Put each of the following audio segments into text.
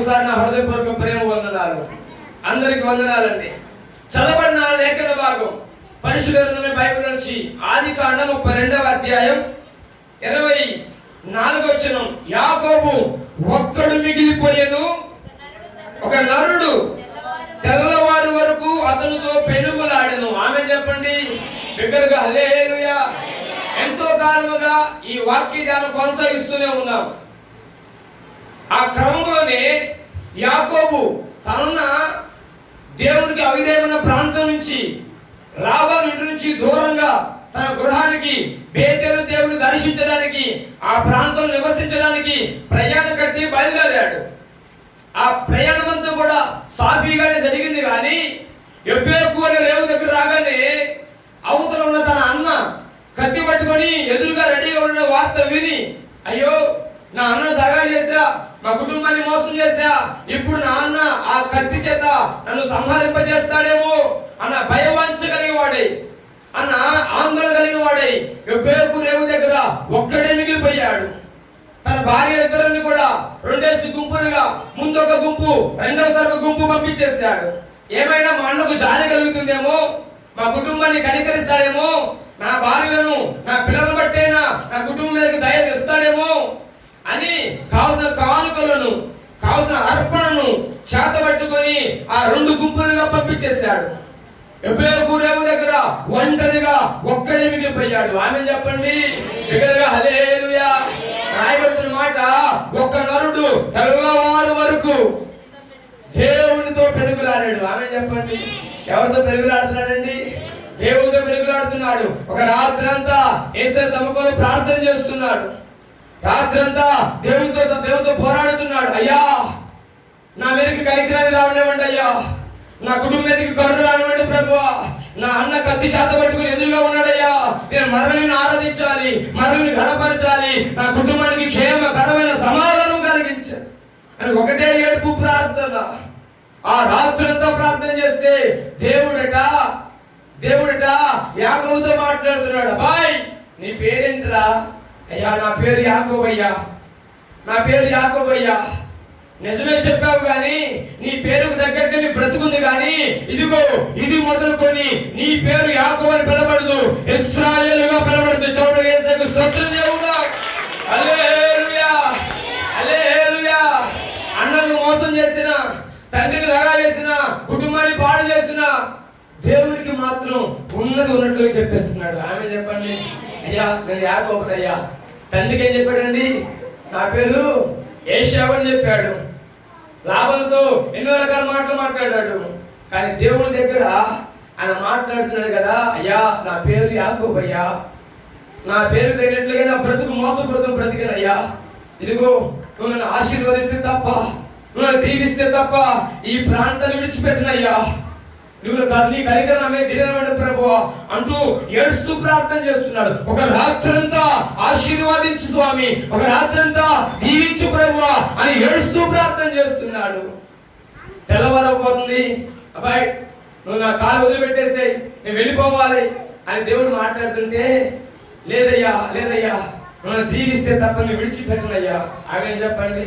మరొకసారి నా హృదయపూర్వక ప్రేమ వందనాలు. అందరికి వందనాలండి. చదవబడిన లేఖన భాగం పరిశుద్ధ గ్రంథమైన బైబిల్ నుంచి ఆదికాండం 32వ అధ్యాయం 24వ వచనం. యాకోబు ఒక్కడు మిగిలిపోయెను, ఒక నరుడు తెల్లవారు వరకు అతనితో పెనుగులాడెను. ఆమె చెప్పండి బిగ్గరగా హల్లెలూయా. ఎంతో కాలముగా ఈ వాక్య ధ్యానం కొనసాగిస్తూనే ఉన్నాం. ఆ క్రమంలోనే యాకోబు తనున్న దేవునికి అవిధేయమైన ప్రాంతం నుంచి లాబాను ఇంటి నుంచి దూరంగా తన గృహానికి బేతేలు దేవుని దర్శించడానికి ఆ ప్రాంతంలో నివసించడానికి ప్రయాణం కట్టి బయలుదేరాడు. ఆ ప్రయాణం అంతా కూడా సాఫీగానే జరిగింది. కానీ ఎబ్బేకు అనే రేవు దగ్గర రాగానే అవతల ఉన్న తన అన్న కత్తి పట్టుకొని ఎదురుగా రెడీగా ఉన్న వార్త విని, అయ్యో నా అన్నను దగా చేశా, మా కుటుంబాన్ని మోసం చేశా, ఇప్పుడు నా అన్న ఆ కత్తి చేత నన్ను సంహరింపజేస్తాడేమో అన్న భయవాంఛ కలిగి వాడై, అన్న ఆందోళన కలిగిన వాడై ఎబ్బేకు రేవు దగ్గర ఒక్కడే మిగిలిపోయాడు. తన భార్య ఇద్దరిని కూడా రెండేసి గుంపులుగా, ముందు ఒక గుంపు రెండోసారి ఒక గుంపు పంపించేశాడు. ఏమైనా మా అన్నకు జాలి కలుగుతుందేమో, మా కుటుంబాన్ని కనికరిస్తాడేమో, నా భార్యలను నా పిల్లలను బట్టేనా నా కుటుంబం మీదకి దయ తెస్తాడేమో అని కావలసిన కానుకలను కావలసిన అర్పణను చేతబట్టుకొని ఆ రెండు గుంపులుగా పంపించేశాడు. ఎబ్బేకు రేవు దగ్గర ఒంటరిగా ఒక్కడే మిగిలిపోయాడు. ఆమె చెప్పండి బిగ్గరగా హల్లెలూయా. రాయబడుతున్న మాట, ఒక్క నరుడు తెల్లవారు వరకు దేవునితో పెనుగులాడాడు. ఆమె చెప్పండి ఎవరితో పెనుగులాడుతున్నాడండి? దేవునితో పెనుగులాడుతున్నాడు. ఒక రాత్రి అంతా యేసయ్య సముఖంలో ప్రార్థన చేస్తున్నాడు. రాత్రి అంతా దేవునితో పోరాడుతున్నాడు. అయ్యా నా మీదకి కనికరాన్ని రావనివ్వండి, అయ్యా నా కుటుంబం మీదకి కరుణ రానివ్వండి ప్రభువా, నా అన్న కత్తి చేత పట్టుకుని ఎదురుగా ఉన్నాడయ్యా, నేను మరలిని ఆరాధించాలి, మరలిని ఘనపరచాలి, నా కుటుంబానికి క్షేమకరమైన సమాధానం కలిగించాలి అని ఒకటే ఏడుపు ప్రార్థన. ఆ రాత్రంతా ప్రార్థన చేస్తే దేవుడట యాకోబుతో మాట్లాడుతున్నాడు. అబ్బాయ్ నీ పేరేంట్రా? అయ్యా నా పేరు యాకోబయ్యా, నా పేరు యాకోబయ్యా. నిజమే చెప్పావు గాని నీ పేరుకు తగ్గట్టు నీ బ్రతుకుంది, కానీ ఇదిగో ఇది మొదలుకొని నీ పేరు యాకోబు అని పిలబడదు, ఇశ్రాయేలుగా పిలబడుతుంది. చూడండి యేసుకు స్తోత్రం చెబుదాం. హల్లెలూయా హల్లెలూయా. అన్నను మోసం చేసిన, తండ్రిని దగా చేసిన, కుటుంబాన్ని పాడు చేసిన దేవునికి మాత్రం ఉన్నది ఉన్నట్లుగా చెప్పేస్తున్నాడు. ఆమె చెప్పండి అయ్యా నేను యాకోబునయ్యా. తండ్రికి ఏం చెప్పాడండి? నా పేరు ఏశావు అని చెప్పాడు. లాభంతో ఎన్నో రకాల మాటలు మాట్లాడాడు. కానీ దేవుని దగ్గర ఆయన మాట్లాడుతున్నాడు కదా, అయ్యా నా పేరు యాకోబు అయ్యా, నా పేరు తగినట్లుగా నా బ్రతుకు మోసపడుతూ బ్రతికనయ్యా. ఇదిగో నువ్వు నన్ను ఆశీర్వదిస్తే తప్ప, నువ్వు నన్ను దీవిస్తే తప్ప ఈ ప్రాంతాన్ని విడిచిపెట్టినయ్యా, నువ్వు నీ కనికరమే దినవండి ప్రభువా అంటూ ఏడుస్తూ ప్రార్థన చేస్తున్నాడు. ఒక రాత్రంతా ఆశీర్వాదించు స్వామి, ఒక రాత్రంతా దీవించు ప్రభువా అని ఏడుస్తూ ప్రార్థన చేస్తున్నాడు. తెల్లవారపోతుంది, అబ్బాయి నువ్వు నా కాలు వదిలిపెట్టేసాయి, నేను వెళ్ళిపోవాలి అని దేవుడు మాట్లాడుతుంటే, లేదయ్యా లేదయ్యా నువ్వు దీవిస్తే తప్ప నువ్వు విడిచిపెట్టనయ్యా. ఆమె చెప్పండి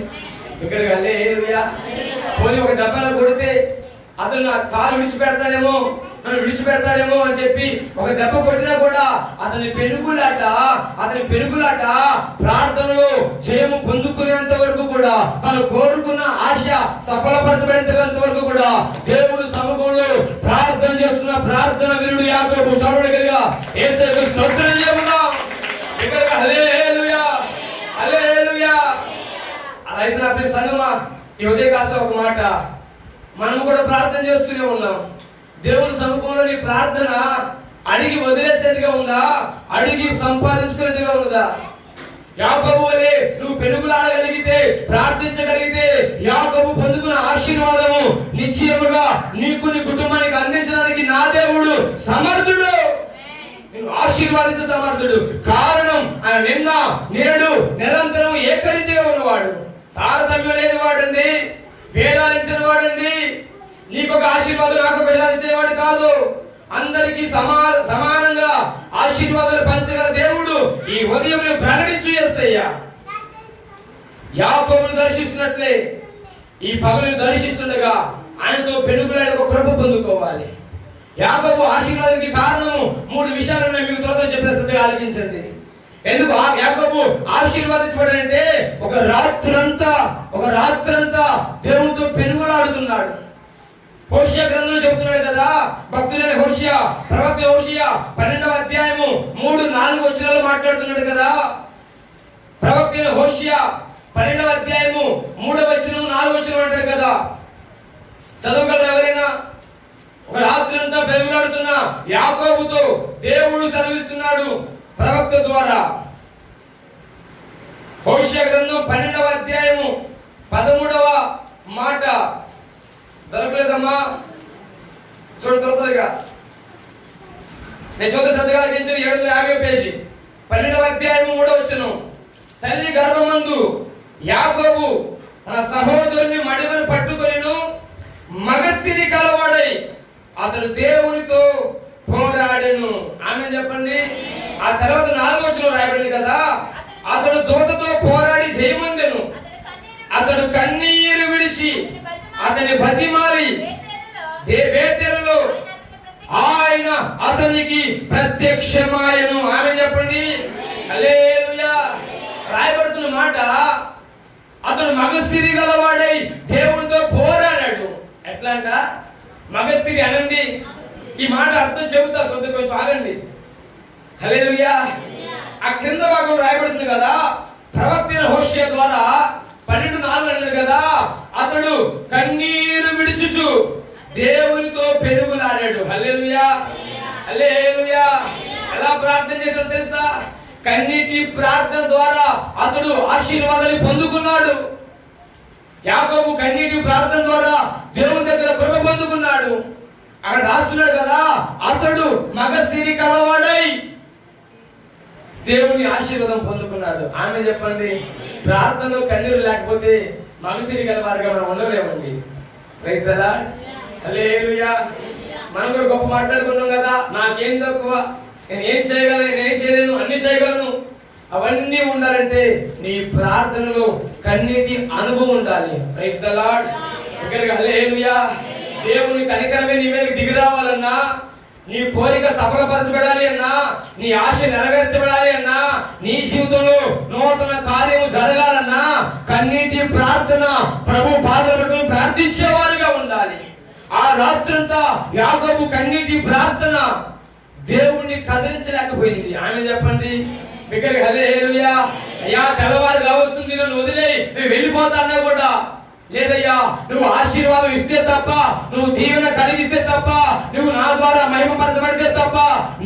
ఇక్కడికి హల్లెలూయా. పోనీ ఒక దెబ్బన కొడితే అతను నా కాలు విడిచిపెడతాడేమో, నన్ను విడిచిపెడతాడేమో అని చెప్పి ఒక దెబ్బ కొట్టినా కూడా అతని పెనుగులాట ప్రార్థనలో జయము పొందుకునేంత వరకు కూడా, తను కోరుకున్న ఆశ సఫలపరచబడేంత వరకు కూడా దేవుడు సముఖంలో ప్రార్థన చేస్తున్న ప్రార్థన వీరుడు యాకోబు. చూడగలిగా యేసుకు స్తోత్రం చెబుదాం. ఇక్కడికి హల్లెలూయా హల్లెలూయా. అలా అయితే నా ప్రియ సంగమా, ఈ ఉదయకాలం ఒక మాట, మనం కూడా ప్రార్థన చేస్తూనే ఉన్నాం. దేవుని సముఖంలో నీ ప్రార్థన అడిగి వదిలేసేదిగా ఉందా, అడిగి సంపాదించుకునేదిగా ఉన్నదా? యాకోబు వలె నువ్వు పెనుగులాడగలిగితే, ప్రార్థించగలిగితే యాకోబు పొందుకున్న ఆశీర్వాదము నిశ్చయముగా నీకు నీ కుటుంబానికి అందించడానికి నా దేవుడు సమర్థుడు, నేను ఆశీర్వాదించ సమర్థుడు. కారణం ఆయన నిన్న నేడు నిరంతరం ఏకరీతిగా ఉన్నవాడు, తారతమ్యం లేని వాడండి, భేదాలించిన వాడండి. నీకు ఒక ఆశీర్వాదం నాకు ఇచ్చేవాడు కాదు, అందరికీ సమానంగా ఆశీర్వాదాలు పంచగల దేవుడు ఈ ఉదయం ప్రకటించు యేసయ్య. యాకోబును దర్శిస్తున్నట్లే ఈ పగులు దర్శిస్తుండగా ఆయనతో పెనుగులాడి ఒక కృప పొందుకోవాలి. యాకోబు ఆశీర్వాదానికి కారణము 3 విషయాలు మీకు త్వరగా చెప్పిన శ్రద్ధగా ఆలకించండి. ఎందుకు యాకోబు ఆశీర్వాదించబడాలంటే ఒక రాత్రంతా దేవునితో పెనుగులాడుతున్నాడు. హోషియా గ్రంథంలో చెబుతున్నాడు కదా, భక్తులైన హోషియా, ప్రవక్త హోషియా 12వ అధ్యాయము 3-4 వచనాలు మాట్లాడుతున్నాడు కదా. ప్రవక్త హోషియా 12వ అధ్యాయము 3వ వచనం 4వ వచనం అంటాడు కదా. చదవగలరు ఎవరైనా? ఒక రాత్రంతా పెనుగులాడుతున్న యాకోబుతో దేవుడు సెలవిస్తున్నాడు ప్రవక్త ద్వారా. హోషియా గ్రంథం 12వ అధ్యాయము 13వ మాట. దొరకలేదమ్మా? చూడండి త్వరగా. నేను చూద్దాం శ్రద్ధగా ఆలకించండి. 750 పేజీ 12వ అధ్యాయము 3వ వచనం. తల్లి గర్భమందు యాకోబు తన సహోదరుని మడివను పట్టుకొనిను మగస్థితి కలవాడై అతడు దేవునితో పోరాడెను. ఆమేన్ చెప్పండి. ఆ తర్వాత 4వ వచనం రాయబడింది కదా, అతడు దూతతో పోరాడి జయమొందెను. అతడు కన్నీరు విడిచి అతని బతిమాలి బేతేలులో ఆయన అతనికి ప్రత్యక్షమాయెను. ఆమేన్ చెప్పండి. హల్లెలూయా. రాయబడుతున్న మాట, అతడు మగస్థితి గలవాడై దేవునితో పోరాడాడు. ఎట్లా అంట? మగస్థితి అనండి. ఈ మాట అర్థం చెబుతా, సొంత కొంచెం ఆగండి. హల్లెలూయా. ఆ క్రింద భాగం రాయబడుతుంది కదా, ప్రవక్త హోషియా ద్వారా 12:4 అన్నాడు కదా, అతడు కన్నీరు విడిచుచు దేవునితో పెనుగులాడాడు. హల్లెలూయా, హల్లెలూయా. ఎలా ప్రార్థన చేశాడో తెలుసా? కన్నీటి ప్రార్థన ద్వారా అతడు ఆశీర్వాదాన్ని పొందుకున్నాడు. యాకోబు కన్నీటి ప్రార్థన ద్వారా దేవుని దగ్గర కృప పొందుకున్నాడు. అక్కడ రాస్తున్నాడు కదా, అతడు మగస్థితి కలవాడై దేవుని ఆశీర్వాదం పొందుకున్నాడు. ఆమె చెప్పండి. ప్రార్థనలో కన్నీరు లేకపోతే మగస్థితి గలవారుగా మనం ఉండలేమండి. Praise the Lord. హల్లెలూయా. మనం కూడా గొప్ప మాట్లాడుకున్నాం కదా, నాకేం తక్కువ, నేను ఏం చేయగలను, నేను ఏం చేయలేను, అన్ని చేయగలను. అవన్నీ ఉండాలంటే నీ ప్రార్థనలో కన్నీటి అనుభవం ఉండాలి. Praise the Lord. హల్లెలూయా. దేవుని కనికరమే నీ మీదకి దిగి రావాలన్నా, నీ కోరిక సఫలపరచబడాలి అన్నా, నీ ఆశ నెరవేర్చబడాలి అన్నా, నీ జీవితంలో నూతన కార్యము జరగాలన్నా కన్నీటి ప్రార్థన ప్రభు పాదాలను ప్రార్థించేవారుగా ఉండాలి. ఆ రాత్రంతా యాకోబు కన్నీటి ప్రార్థన దేవుణ్ణి కదిలించలేకపోయింది. ఆమె చెప్పండి. బిగ్గరగా హల్లెలూయా. అయ్యా తెల్లవారు కావస్తుంది, నన్ను వదిలేయి, నేను వెళ్ళిపోతాన్నా కూడా లేదయ్యా, నువ్వు ఆశీర్వాదం ఇస్తే తప్ప, నువ్వు దీవెన కలిగిస్తే తప్ప, నువ్వు నా ద్వారా మహిమపరచబడితే తప్ప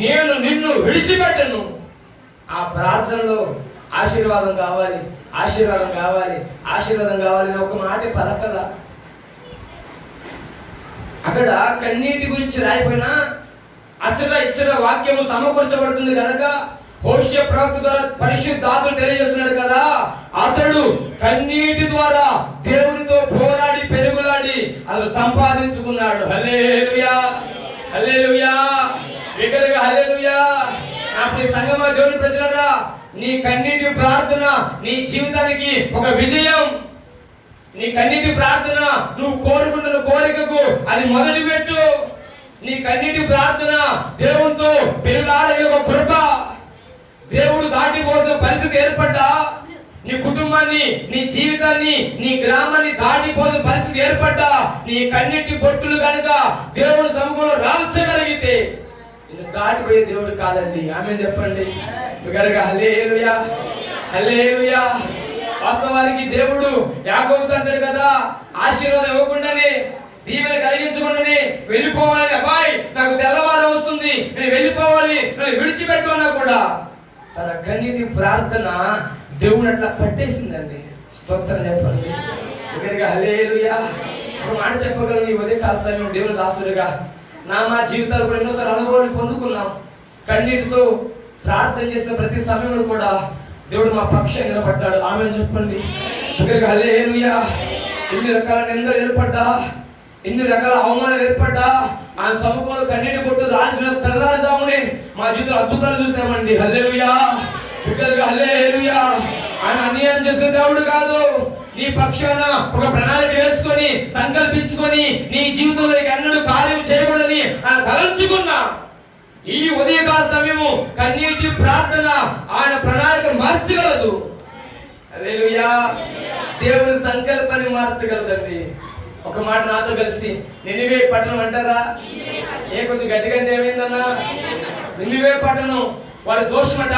నేను నిన్ను విడిచిపెట్టను. ఆ ప్రార్థనలో ఆశీర్వాదం కావాలి, ఆశీర్వాదం కావాలి, ఆశీర్వాదం కావాలి ఒక మాట పలకలా. అక్కడ కన్నీటి గురించి రాయిపోయినా అచ్చట ఇచ్చట వాక్యము సమకూర్చబడుతుంది కనుక హోషియా ప్రవక్త ద్వారా పరిశుద్ధాత్ముడు తెలియజేస్తున్నాడు కదా, అతడు కన్నీటి ద్వారా దేవునితో పోరాడి పెనుగులాడి అది సంపాదించుకున్నాడు. హల్లెలూయా, హల్లెలూయా. బిగ్గరగా హల్లెలూయా. నా ప్రియ సంగమా, దేవుని ప్రజలారా, నీ కన్నీటి ప్రార్థన నీ జీవితానికి ఒక విజయం. నీ కన్నీటి ప్రార్థన నువ్వు కోరుకున్న కోరికకు అది మొదటి పెట్టు. నీ కన్నీటి ప్రార్థన దేవునితో పెనుగులాడే ఒక కృప. దేవుడు దాటిపోసిన పరిస్థితి ఏర్పడ్డా, నీ కుటుంబాన్ని, నీ జీవితాన్ని, నీ గ్రామాన్ని దాటిపోసిన పరిస్థితి ఏర్పడ్డా, నీ కన్నీటి బొట్టులు కనుక దేవుడు సముఖంలో రాల్చగలిగితే నిన్ను దాటిపోయే దేవుడు కాదండి. ఆమె చెప్పండి. హల్లెలూయా, హల్లెలూయా. వాస్తవానికి దేవుడు యాకోబుతో అంటాడు కదా, ఆశీర్వాదం ఇవ్వకుండానే, దీవెన కలిగించకుండానే వెళ్ళిపోవాలని, అబ్బాయి నాకు తెల్లవారం వస్తుంది, నేను వెళ్ళిపోవాలి, నన్ను విడిచిపెట్టు అన్నా కూడా తన కన్నీటి ప్రార్థన దేవుని అట్లా పట్టేసిందండి. స్తోత్రం చెప్పండి. హల్లెలూయా. ఒక మాట చెప్పగలను, ఈ ఉదయకాల సమయం దేవుని దాసులుగా మా జీవితాలు కూడా ఎన్నోసార్లు అనుభవాన్ని పొందుకున్నాం. కన్నీటితో ప్రార్థన చేసిన ప్రతి సమయంలో కూడా దేవుడు మా పక్షం నిలబడ్డాడు. ఆమె చెప్పండి. హల్లెలూయా. ఎన్ని రకాల నిందలు ఏర్పడ్డా, ఎన్ని రకాల అవమానాలు ఏర్పడ్డా, ఆ సముఖంలో కన్నీటి బొట్టు రాల్చిన తెల్లారుజామునే మా జీవితంలో అద్భుతాలు చూసామండి. హల్లెలూయా, బిడ్డలుగా హల్లెలూయా. ఆయన అన్యాయం చేసే దేవుడు కాదు, నీ పక్షాన ఒక ప్రణాళిక వేసుకొని సంకల్పించుకొని నీ జీవితంలో ఎన్నడూ కార్యం చేయకూడదని తలంచుకున్నా ఈ ఉదయకాల సమయము కన్నీటి ప్రార్థన ఆయన ప్రణాళిక మార్చగలదు. హల్లెలూయా. దేవుని సంకల్పాన్ని మార్చగలదండి. ఒక మాట నాతో కలిసి నినివే పట్టణం అంటారా? కొంచెం గట్టిగా ఏమైందన్నా? నినివే పట్టణం వారి దోషమట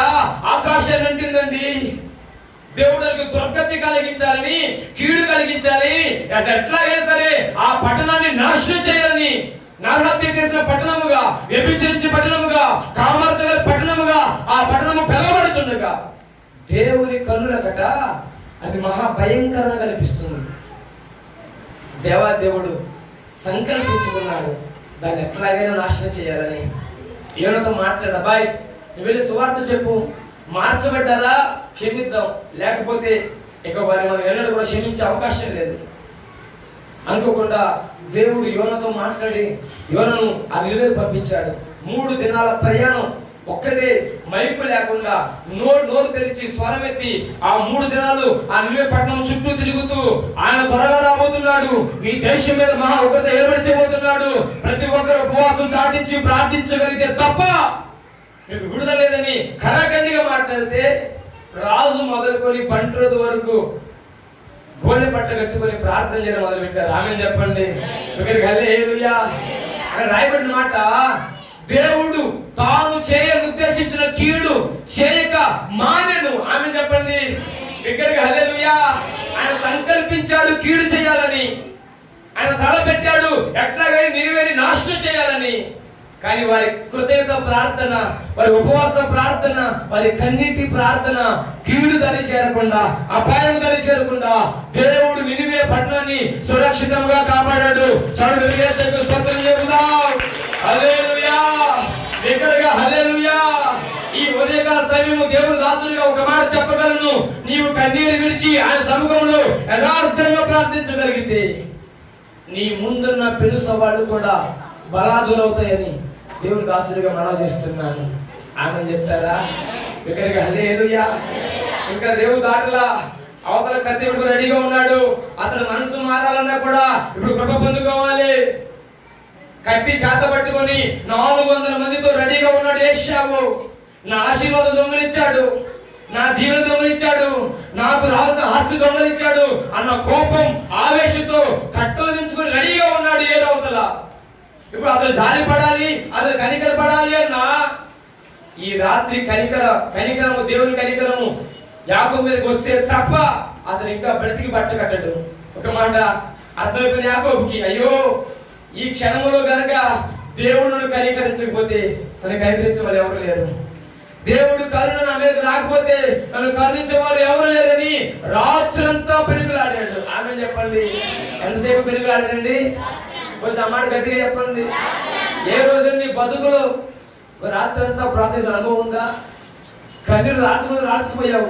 ఆకాశాన్ని అంటుందండి. దేవుడికి దుర్గతి కలిగించాలని, కీడు కలిగించాలి, ఎట్లాగే సరే ఆ పట్టణాన్ని నాశనం చేయాలని, నరహత్య చేసిన పట్టణముగా, వ్యభిచరించే పట్టణముగా, కామార్తె పట్టణముగా ఆ పట్టణము పిలవబడుతుండగా దేవుని కన్నులకట అది మహా భయంకరంగా కనిపిస్తుంది. దేవుడు సంకల్పించుకున్నాడు దాన్ని ఎట్లాగైనా నాశనం చేయాలని. యోనాతో మాట్లాడు, అబ్బాయి నువ్వు వెళ్ళి సువార్త చెప్పు, మార్చబడ్డారా క్షమిద్దాం, లేకపోతే ఇక వారి మనం ఎన్నడూ కూడా క్షమించే అవకాశం లేదు అనుకోకుండా దేవుడు యోనాతో మాట్లాడి యోనను ఆ నిలువకు పంపించాడు. 3 దినాల ప్రయాణం, ఒక్కటే మైకు లేకుండా నోరు తెరిచి స్వరమెత్తి ఆ 3 దినాలు ఆ నిలువే పట్టణం చుట్టూ తిరుగుతూ ఆయన త్వరగా రాబోతున్నాడు, మీ దేశం మీద మహా ఉగ్రత ఏర్పడిపోతున్నాడు, ప్రతి ఒక్కరు ఉపవాసం చాటించి ప్రార్థించగలిగితే తప్ప మీకు విడుదల లేదని కరాఖండిగా మాట్లాడితే రాజు మొదలుకొని బంట్రోజు వరకు గోనె పట్ట కట్టుకొని ప్రార్థన చేయడం మొదలు పెట్టారు. ఆమెను చెప్పండి. హల్లెలూయా. రాయబడిన మాట, దేవుడు తాను ఉద్దేశించిన కీడు చేయక మానెను. ఆమె చెప్పండి. దగ్గరగా హల్లెలూయా. ఆయన సంకల్పించాడు కీడు చేయాలని, ఆయన తలపెట్టాడు ఎట్లాగైనా నినివేని నాశనం చేయాలని. కానీ వారి కృతజ్ఞత ప్రార్థన, వారి ఉపవాస ప్రార్థన, వారి కన్నీటి ప్రార్థన కీడు దరి చేరకుండా, అపాయం దరి చేరకుండా దేవుడు నినివే పట్టణాన్ని సురక్షితంగా కాపాడాడు. స్తోత్రం చెబుదాం. హల్లెలూయా. దగ్గరగా హల్లెలూయా. ఈ ఉదయకాల సమయము దేవుడు దాసులుగా ఒక మాట చెప్పగలను, నీవు కన్నీరు విడిచి ఆయన సముఖంలో యథార్థంగా ప్రార్థించగలిగితే నీ ముందున్న పెను సవాళ్ళు కూడా బలాదురవుతాయని దేవుని దాసుడిగా మనవి చేస్తున్నాను. ఆమె చెప్తారా? ఇక్కడికి హల్లెలూయా. ఇంకా రేవు దాటలా అవతల కత్తి పెట్టుకుని రెడీగా ఉన్నాడు. అతడు మనసు మారాలన్నా కూడా ఇప్పుడు కృప పొందుకోవాలి. కత్తి చేత పట్టుకొని 400 మందితో రెడీగా ఉన్నాడు ఏశావు. నా ఆశీర్వాదం దొంగలించాడు, నా దీవెన దొంగలించాడు, నాకు రావాల్సిన ఆస్తి దొంగలించాడు అన్న కోపం ఆవేశంతో కట్టలు దించుకొని రెడీగా ఉన్నాడు ఏ అవతల. ఇప్పుడు అతను జాలి పడాలి, అతను కనికర పడాలి అన్నా ఈ రాత్రి కనికరము దేవుని కనికరము యాకోబు మీదకి వస్తే తప్ప అతను ఇంకా బ్రతికి బట్ట కట్టడు. ఒక మాట అర్థమైపోయింది యాకోబుకి, అయ్యో ఈ క్షణంలో గనక దేవుడు కనికరించకపోతే తను కనికరించే వాళ్ళు ఎవరు లేరు, దేవుడు కరుణ నా మీద రాకపోతే తను కరుణించే వాళ్ళు ఎవరు లేదని రాత్రంతా పెరుగులాడాడు. ఆమె చెప్పండి. ఎంతసేపు పెరుగులాడండి? కొంచెం అమ్మాట గట్టిగా చెప్పండి. ఏ రోజు నీ బతుకులో రాత్రంతా ప్రార్థన అనుభవం ఉందా? కన్నీరు రాల్చిపోయావు,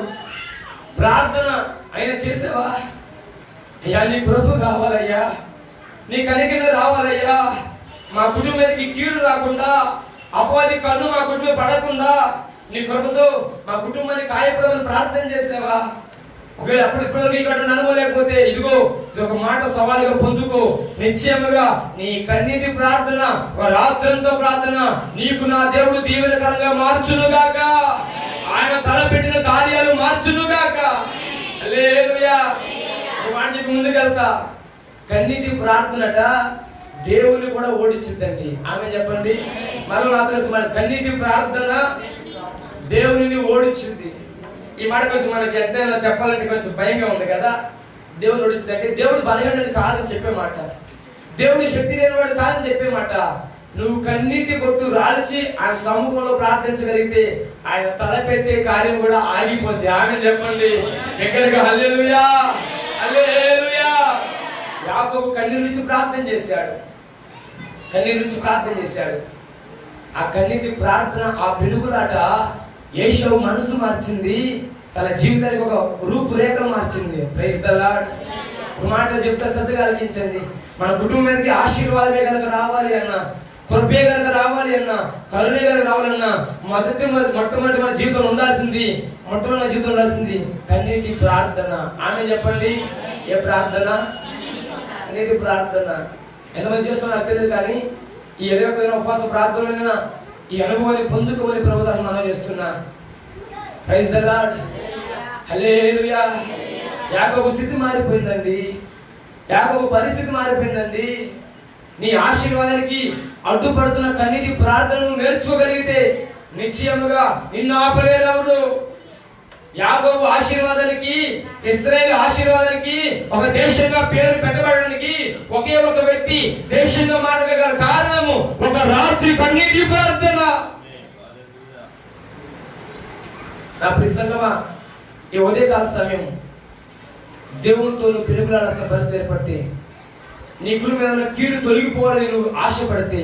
ప్రార్థన అయినా చేసావా? అయ్యా నీ కృప కావాలయ్యా, నీ కనికరం రావాలయ్యా, మా కుటుంబానికి కీడు రాకుండా, అపవాది కన్ను మా కుటుంబం పడకుండా నీ కృపతో మా కుటుంబానికి కాయపడమని ప్రార్థన చేసావా? ఒకవేళ అప్పుడు ఇక్కడ అనుకోలేకపోతే ఇదిగో ఇది ఒక మాట సవాలుగా పొందుకో. నిశ్చయముగా నీ కన్నీటి ప్రార్థన, ఒక రాత్రంతో ప్రార్థన నీకు నా దేవుడు దీవెనకరంగా మార్చునుగాక, ఆయన తలపెట్టిన కార్యాలు మార్చునుగాక. హల్లెలూయా. మాట చెప్పి ముందుకెళ్తా. కన్నీటి ప్రార్థనట దేవుని కూడా ఓడించిందండి. ఆమె చెప్పండి. మరో నాకు తెలుసు, మన కన్నీటి ప్రార్థన దేవుని ఓడించింది. ఈ మాట కొంచెం మనకి ఎంతైనా చెప్పాలంటే కొంచెం భయంగా ఉంది కదా. దేవుని ఓడించింది అంటే దేవుడు బలహీనుడు కాదని చెప్పే మాట, దేవుడి శక్తి లేనివాడు కాదని చెప్పే మాట. నువ్వు కన్నీటి బొట్టు రాల్చి ఆయన సముఖంలో ప్రార్థించగలిగితే ఆయన తలపెట్టే కార్యం కూడా ఆగిపోద్ది. ఆమె చెప్పండి. ఎక్కడికి హల్లెలూయా, హల్లెలూయా. యాకోబు కన్నీరు నుంచి ప్రార్థన చేశాడు, కన్నీరు నుంచి ప్రార్థన చేశాడు. ఆ కన్నీటి ప్రార్థన, ఆ పిలుగులాట ఏశావు మనసును మార్చింది, తన జీవితానికి ఒక రూపురేఖలు మార్చింది. Praise the Lord. ఒక మాట చెప్తా, శ్రద్ధగా ఆలకించండి. మన కుటుంబం మీదకి ఆశీర్వాదమే కనుక రావాలి అన్నా, కృపే కనుక రావాలి అన్నా, కరుణే కనుక రావాలన్నా మొట్టమొదటి మన జీవితంలో ఉండాల్సింది కన్నీటి ప్రార్థన. ఆమె చెప్పండి. ఏ ప్రార్థన? కన్నీటి ప్రార్థన. ఎంతమంది చేస్తున్నా నాకు తెలియదు, కానీ ఈ 21 ఉపవాస ప్రార్థన ఈ అనుభవాన్ని పొందుకోమని ప్రభుత్వం మనం చేస్తున్నా. ప్రైజ్ ది లార్డ్, హల్లెలూయా. యాకోబు స్థితి మారిపోయిందండి, యాకోబు పరిస్థితి మారిపోయిందండి. నీ ఆశీర్వాదానికి అడ్డుపడుతున్న కన్నీటి ప్రార్థనను నేర్చుకోగలిగితే నిశ్చయముగా నిన్ను ఆపలేరు ఎవరు. యాకోబు ఆశీర్వాదానికి, ఇశ్రాయేలు ఆశీర్వాదానికి, ఒక దేశంగా పేరు పెట్టబడడానికి ఒకే ఒక వ్యక్తి దేశంగా మారగల కారణము ఒక రాత్రి కన్నీటి ప్రార్థన. నా ప్రసంగమా, ఈ ఉదయకాల సమయం దేవునితో నువ్వు పెరుగులాడాల్సిన పరిస్థితి ఏర్పడితే, నీ కుటుంబం కీడు తొలగిపోవాలని నువ్వు ఆశపడితే,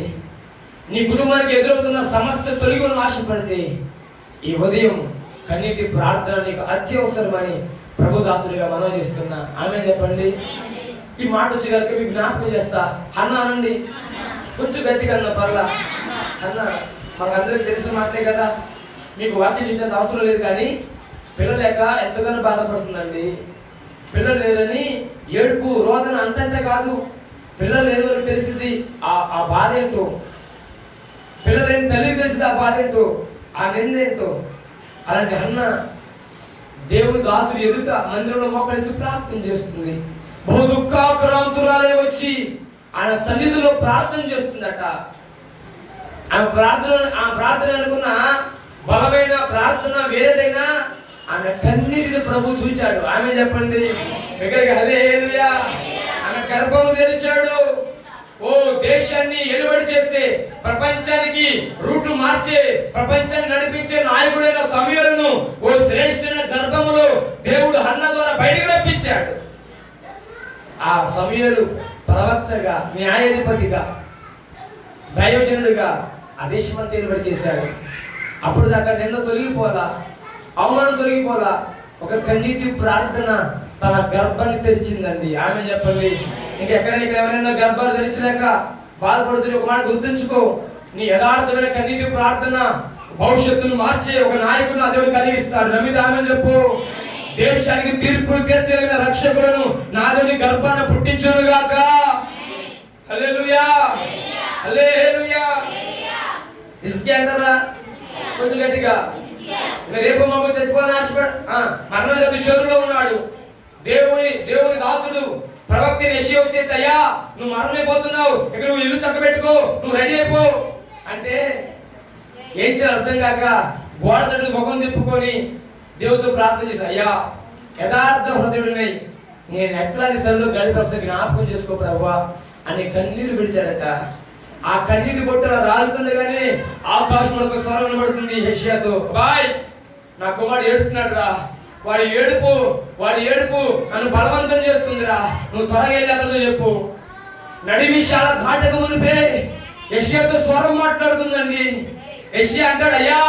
నీ కుటుంబానికి ఎదురవుతున్న సమస్య తొలగిపోవాలని ఆశపడితే, ఈ ఉదయం కన్నీటి ప్రార్థన నీకు అత్యవసరమని ప్రభుదాసుడిగా మనం చేస్తున్నా. ఆమె చెప్పండి. ఈ మాట వచ్చి కనుక మీకు జ్ఞాపకం చేస్తా. అన్న అనండి, కొంచెం గట్టిగా అన్న పర్లా. అన్న మాకు అందరికి తెలిసిన మాటలే కదా, మీకు వాక్యం ఇచ్చేంత అవసరం లేదు. కానీ పిల్లలు లేక ఎంతగానో బాధపడుతుందండి. పిల్లలు లేదని ఏడుపు రోదన అంతంతే కాదు, పిల్లలు లేని వరకు తెలిసింది ఆ బాధ ఏంటో, పిల్లలు లేని తల్లికి తెలిసింది ఆ బాధ ఏంటో, ఆ నిందేంటో. అలాంటి అన్న దేవుని దాసుడు ఎదుట మందిరంలో మోకరిసి ప్రార్థన చేస్తుంది. బహు దుఃఖాక్రాంతురాలే వచ్చి ఆయన సన్నిధిలో ప్రార్థన చేస్తుందట. ఆమె ప్రార్థన అనుకున్న బలమైన ప్రార్థన వేరేదైనా ఆమె కన్నీటిని ప్రభు చూచాడు. ఆమె చెప్పండి దగ్గరికి. హల్లెలూయా. ఆమె గర్భము తెరిచాడు. ఓ దేశాన్ని ఎలుబడి చేసే, ప్రపంచానికి రూట్లు మార్చే, ప్రపంచాన్ని నడిపించే నాయకుడైన సమూయేలును ఓ శ్రేష్ఠమైన గర్భములో దేవుడు హన్న ద్వారా బయటకు రప్పించాడు. ఆ సమూయేలు ప్రవక్తగా, న్యాయాధిపతిగా, దైవజనుడిగా ఆ దేశమంతా ఎలుబడి చేశాడు. అప్పుడు దాకా నిన్న తొలగిపోలా, అవమానం తొలగిపోలా. ఒక కన్నీటి ప్రార్థన తన గర్భాన్ని తెరిచిందండి. ఆమె చెప్పండి. ఇంకెక్కడైనా ఎవరైనా గర్భాలు తెరిచలేక బాధపడుతున్న ఒక మాట గుర్తుంచుకో, నీ యథార్థమైన కన్నీటి ప్రార్థన భవిష్యత్తును మార్చే ఒక నాయకుడు దేవుడు కలిగిస్తాడు. నమ్మిది ఆమె చెప్పు. దేశానికి తీర్పులు తీర్చగలిగిన రక్షకులను నాదుని గర్భాన పుట్టించును గాక. హల్లెలూయా, హల్లెలూయా. ఇస్కే అంటారా కొంచెం గట్టిగా. రేపు మాకు చచ్చిపోయిన మరణ దుశ్చరులో ఉన్నాడు. దేవుని దాసుడు ప్రవక్త యెషయా వచ్చేసి, అయ్యా నువ్వు మరణమైపోతున్నావు, ఇక్కడ నువ్వు ఇల్లు చక్కబెట్టుకో, నువ్వు రెడీ అయిపో అంటే ఏం చేయాలి అర్థం కాక గోడ తట్టు ముఖం తిప్పుకొని దేవుడితో ప్రార్థన చేసి, అయ్యా యథార్థ హృదయుడినై నేను ఎట్లా సరిలో గడిపి ఒకసారి జ్ఞాపకం చేసుకో ప్రభువా అని కన్నీరు విడిచాడట. ఆ కన్నీటి బొట్టలు రాలుతుండగానే ఆకాశంలో స్వరం వినబడుతుంది యెషయాతో, బాయ్ నా కుమారుడు ఏడుస్తున్నాడు రా, వాడి ఏడుపు నన్ను బలవంతం చేస్తుందిరా, నువ్వు త్వరగా వెళ్ళి అతనితో చెప్పు. నడిమిషాల దాటక మునిపే యెషయాతో స్వరం మాట్లాడుతుందండి. యెషయా అంటాడు, అయ్యా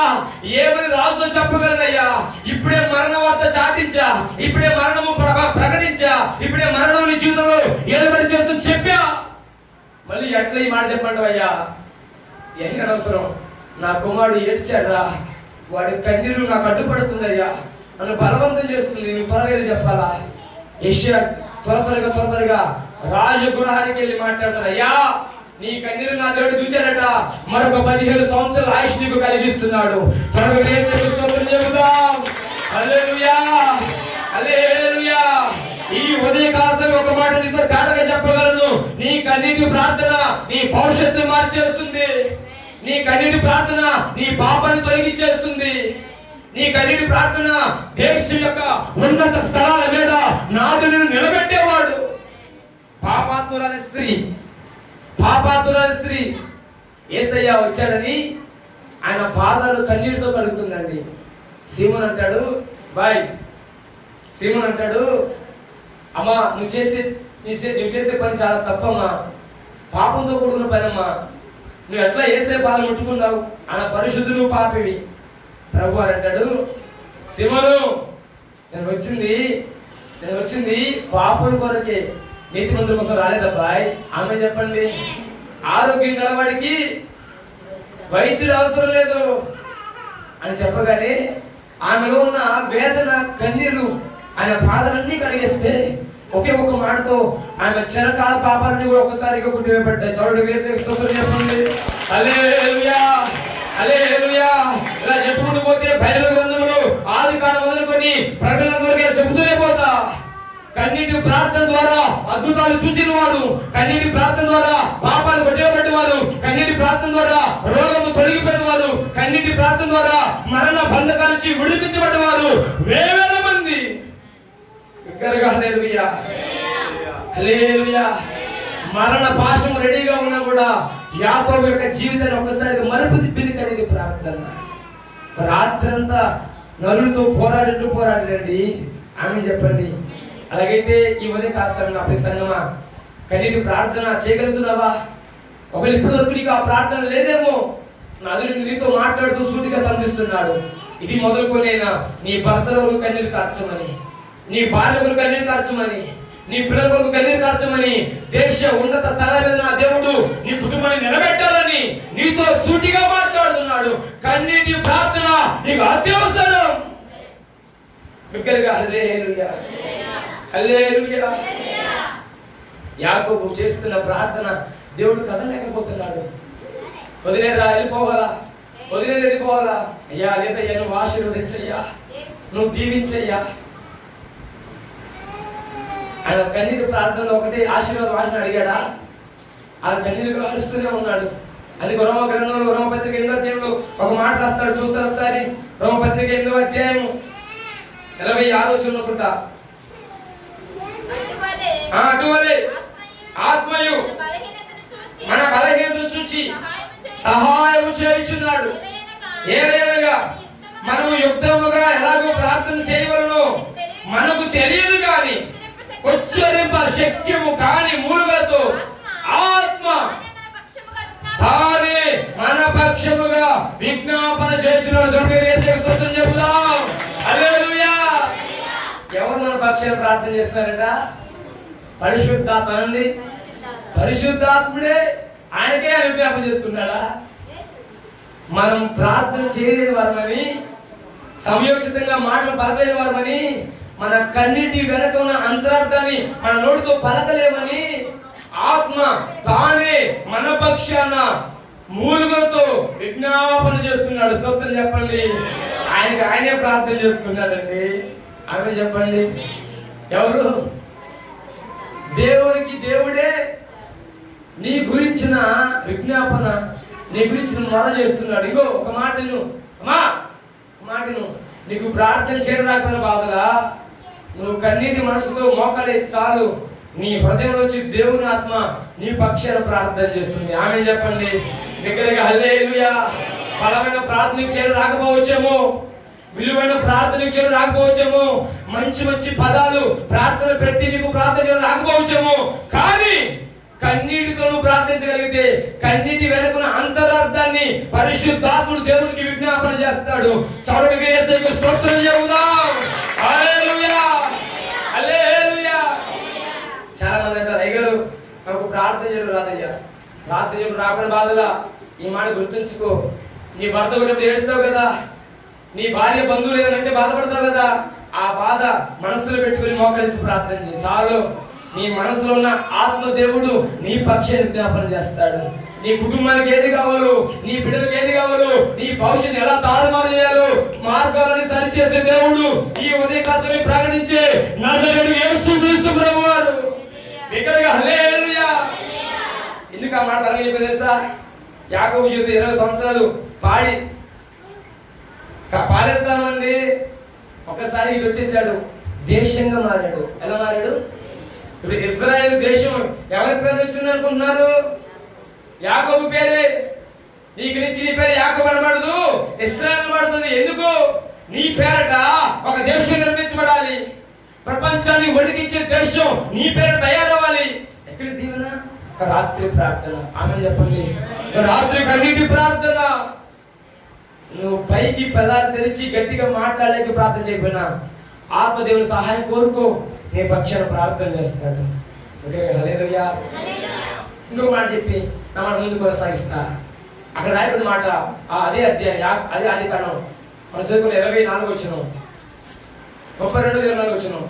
ఏమని రాజుతో చెప్పగలనయ్యా, ఇప్పుడే మరణ వార్త చాటించా, ఇప్పుడే మరణము ప్రకటించా, ఇప్పుడే మరణం నీ జీవితంలో ఏలుబడి చేస్తూ చెప్పా. మళ్ళీ ఎట్లా ఈ మాట చెప్పండి అయ్యా, ఎంత అవసరం, నా కుమారుడు ఏడ్చాడా, వాడి కన్నీరు నాకు అడ్డుపడుతుందయ్యా, నన్ను బలవంతం చేస్తుంది, నువ్వు త్వరగా చెప్పాలా. యెషయా త్వరగా రాజగృహానికి వెళ్ళి మాట్లాడతాడు, అయ్యా నీ కన్నీరు నా దేవుడు చూచాడట, మరొక 15 సంవత్సరాల ఆయుష్ నీకు కలిగిస్తున్నాడు. త్వరగా యేసుకు స్తోత్రం చెబుదాం. హల్లెలూయా, హల్లెలూయా. ఈ ఉదయకాలం ఒక మాట నీతో తేటగా చెప్పగలను, నీ కన్నీటి ప్రార్థన నీ భవిష్యత్తు మార్చేస్తుంది. నీ కన్నీటి ప్రార్థన నీ పాపాన్ని తొలగించేస్తుంది. నీ కన్నీటి ప్రార్థన దేశం యొక్క ఉన్నత స్థలాల మీద నాదుని నిలబెట్టేవాడు. పాపాత్మురాలి స్త్రీ యేసయ్య వచ్చాడని ఆయన పాదాలు కన్నీటితో కలుగుతుందండి. సీమోన్ అంటాడు, అమ్మా నువ్వు చేసే పని చాలా తప్పమ్మా, పాపంతో కూడుకున్న పని అమ్మా, నువ్వు ఎట్లా యేసయ్య పాదం ముట్టుకున్నావు, ఆయన పరిశుద్ధులు పాపివి. ప్రభు అని అంటాడు, సీమోను నేను వచ్చింది పాపుల కొరకే, నీతిమంతుల కోసం రాలేదబ్బాయ్. ఆమె చెప్పండి. ఆరోగ్యం గలవాడికి వైద్యుడు అవసరం లేదు అని చెప్పగానే ఆమెలో ఉన్న వేదన కన్నీరు ఆయన పాదాలన్నీ కడిగేస్తే ఒకే ఒక మాటతో ఆమె చిరకాల పాపాలని కూడా ఒకసారిగా కొట్టివేయబడ్డాయి. చౌడు వేసే స్తోత్రం చెప్పండి. హల్లెలూయా, హల్లెలూయా. ఇలా చెప్పుకుంటూ పోతే బైబిల్ గ్రంథంలో ఆదికాండం మొదలుకొని ప్రకటన వరకు చెబుతూనే పోతా. కన్నీటి ప్రార్థన ద్వారా అద్భుతాలు చూసిన వాడు, కన్నీటి ప్రార్థన ద్వారా పాపాలు కొట్టేయబడ్డవారు, కన్నీటి ప్రార్థన ద్వారా రోగము తొలగిపోయినవారు, కన్నీటి ప్రార్థన ద్వారా మరణ బంధకాల నుంచి విడిపించబడ్డవారు వేల మంది. హల్లెలూయా, హల్లెలూయా. మరణ పాశం రెడీగా ఉన్నా కూడా యాకోబు యొక్క జీవితాన్ని ఒక్కసారిగా మరుపు తిప్పింది కన్నీటి ప్రార్థన. రాత్రంతా నరులతో పోరాడండి. ఆమె చెప్పండి. అలాగైతే ఈ ఉదయం కాదు నా సంగమా, కన్నీటి ప్రార్థన చేయగలుగుతున్నావా? ఒకవేళ ఇప్పటి వరకు నీకు ఆ ప్రార్థన లేదేమో, నాదుడు నీతో మాట్లాడుతూ సూటిగా సంధిస్తున్నాడు. ఇది మొదలుకొనైనా నీ భర్త వరకు కన్నీరు కార్చమని, నీ భార్య వరకు కన్నీరు కార్చమని, నీ పిల్లల వరకు కన్నీరు కార్చమని, దేశ ఉన్నత స్థలాల మీద నా దేవుడు నీ కుటుంబాన్ని నిలబెట్టాలని నీతో సూటిగా మాట్లాడుతున్నాడు. కన్నీటి ప్రార్థన నీకు అత్యవసరం. బిగ్గరగా హల్లెలూయా, హల్లెలూయా. యాకోబు చేస్తున్న ప్రార్థన దేవుడు కదలేకపోతున్నాడు. వదిలేరా, వెళ్ళిపోవాలా, వెళ్ళిపోవాలా. అయ్యా లేదయ్యా, నువ్వు ఆశీర్వదించయ్యా, నువ్వు దీవించయ్యా. ఆయన కన్నీరు ప్రార్థనలో ఒకటి ఆశీర్వాదం అడిగాడా? ఆయన కన్నీరు కాలుస్తూనే ఉన్నాడు. అది రోమ గ్రంథంలో రోమపత్రిక 8వ అధ్యాయంలో ఒక మాట రాస్తాడు, చూస్తారు ఒకసారి. రోమపత్రిక 8వ అధ్యాయం 26 అనుకుంటా. అటువలే ఆత్మయు మన బలహీనతను చూచి సహాయం చేయుచున్నాడు. ఏలయనగా మనము యుక్తముగా ఎలాగో ప్రార్థన చేయవలనో మనకు తెలియదు గాని ఉచ్చరింప శక్యము కాని మూలుగలతో ఆత్మ తానే మన పక్షముగా విజ్ఞాపన చేయుచున్నాడు. స్తోత్రం చెబుదాం. హల్లెలూయా. ఎవరు మన పక్షాన ప్రార్థన చేస్తున్నారట? పరిశుద్ధాత్మ అండి. పరిశుద్ధాత్ముడే ఆయనకే విజ్ఞాపన చేసుకున్నాడా? మనం ప్రార్థన చేయలేని వారమని, సంయోచితంగా మాటలు పలకలేని వారమని, మన కన్నిటి వెనక ఉన్న అంతరార్థాన్ని మన నోటితో పలకలేమని ఆత్మ తానే మన పక్షాన మూలుగులతో విజ్ఞాపన చేస్తున్నాడు. స్తోత్రం చెప్పండి. ఆయనే ప్రార్థన చేసుకున్నాడండి. ఆమె చెప్పండి. ఎవరు? దేవునికి దేవుడే నీ గురించిన విజ్ఞాపన, నీ గురించిన మొర చేస్తున్నాడు. ఇగో ఒక మాటను నీకు ప్రార్థన చేయడం రాకపోయిన బాధలా, నువ్వు కన్నీటి మనసుతో మోకాలేసి చాలు, నీ హృదయం నుంచి దేవుని ఆత్మ నీ పక్షాన ప్రార్థన చేస్తుంది. ఆమె చెప్పండి. దగ్గరగా హల్లెలూయా. బలమైన ప్రార్థనకు చేయడం రాకపోవచ్చేమో, విలువైన ప్రార్థనకు చేయడం రాకపోవచ్చేమో, మంచి పదాలు ప్రార్థన పెట్టి నీకు ప్రార్థన చేయడం రాకపోవచ్చేమో, కానీ కన్నీటితో నువ్వు ప్రార్థించగలిగితే కన్నీటి వెనుకున్న అంతరార్థాన్ని పరిశుద్ధాత్ముడు దేవునికి విజ్ఞాపన చేస్తాడు. చౌడకి యేసుకు స్తోత్రం చెబుదాం. హల్లెలూయా, హల్లెలూయా. చాలా మంది అంటారు, అయ్యగారు నాకు ప్రార్థన చేయడం రాదయ్యా, ప్రార్థన చేయడం రాకుండా బాధలా. ఈ మాట గుర్తుంచుకో. నీ భర్త గురించి ఏడుస్తావు కదా, నీ భార్య బంధువులు ఏదంటే బాధపడతావు కదా, ఆ బాధ మనసులో పెట్టుకుని మోకరిసి ప్రార్థన చేయి చాలు. నీ మనసులో ఉన్న ఆత్మదేవుడు నీ పక్షాన విజ్ఞాపన చేస్తాడు. నీ కుటుంబానికి ఏది కావాలో, నీ బిడ్డలకు ఏది కావాలో, నీ భవిష్యత్తు ఎలా తారుమారు చేయాలో మార్గాలని సరిచేసే దేవుడు ఈ ఉదయకాలమే ప్రకటించే నజరేయుడు యేసుక్రీస్తు ప్రభువారు. బిగ్గరగా హల్లెలూయా. ఎందుకు ఆ మాట బలంగా చెప్పేది తెలుసా? యాకోబు జీవితం 20 సంవత్సరాలు పాడేస్తామండి. ఒక్కసారి ఇటు వచ్చేసాడు, దేశంగా మారాడు. ఎలా మారాడు? ఇప్పుడు ఇజ్రాయేల్ దేశం ఎవరి పేరు వచ్చింది అనుకుంటున్నారు? యాకోబు పేరే. నీకు నుంచి నీ పేరు యాకోబు అనబడదు, ఇశ్రాయేల్ అనబడుతుంది. ఎందుకు? నీ పేరట ఒక దేశం నిర్మించబడాలి, ప్రపంచాన్ని వణికించే దేశం నీ పేరు తయారవ్వాలి. ఎక్కడ దీవెన? రాత్రి ప్రార్థన. ఆమె చెప్పండి. రాత్రి కన్నీటి ప్రార్థన. నువ్వు పైకి పెదాలు తెరిచి గట్టిగా మాట్లాడలేక ప్రార్థన చేయకపోయినా ఆత్మదేవుని సహాయం కోరుకో, నీ పక్షాన ప్రార్థన చేస్తాడు. హల్లెలూయా. ఇంకొక మాట చెప్పి నా మాట ముందు కొనసాగిస్తా. అక్కడ రాయబడిన మాట అదే అధ్యాయం, అదే ఆదికాండం మనం చదువుకున్న 24 వచనం, 32-24 వచనం.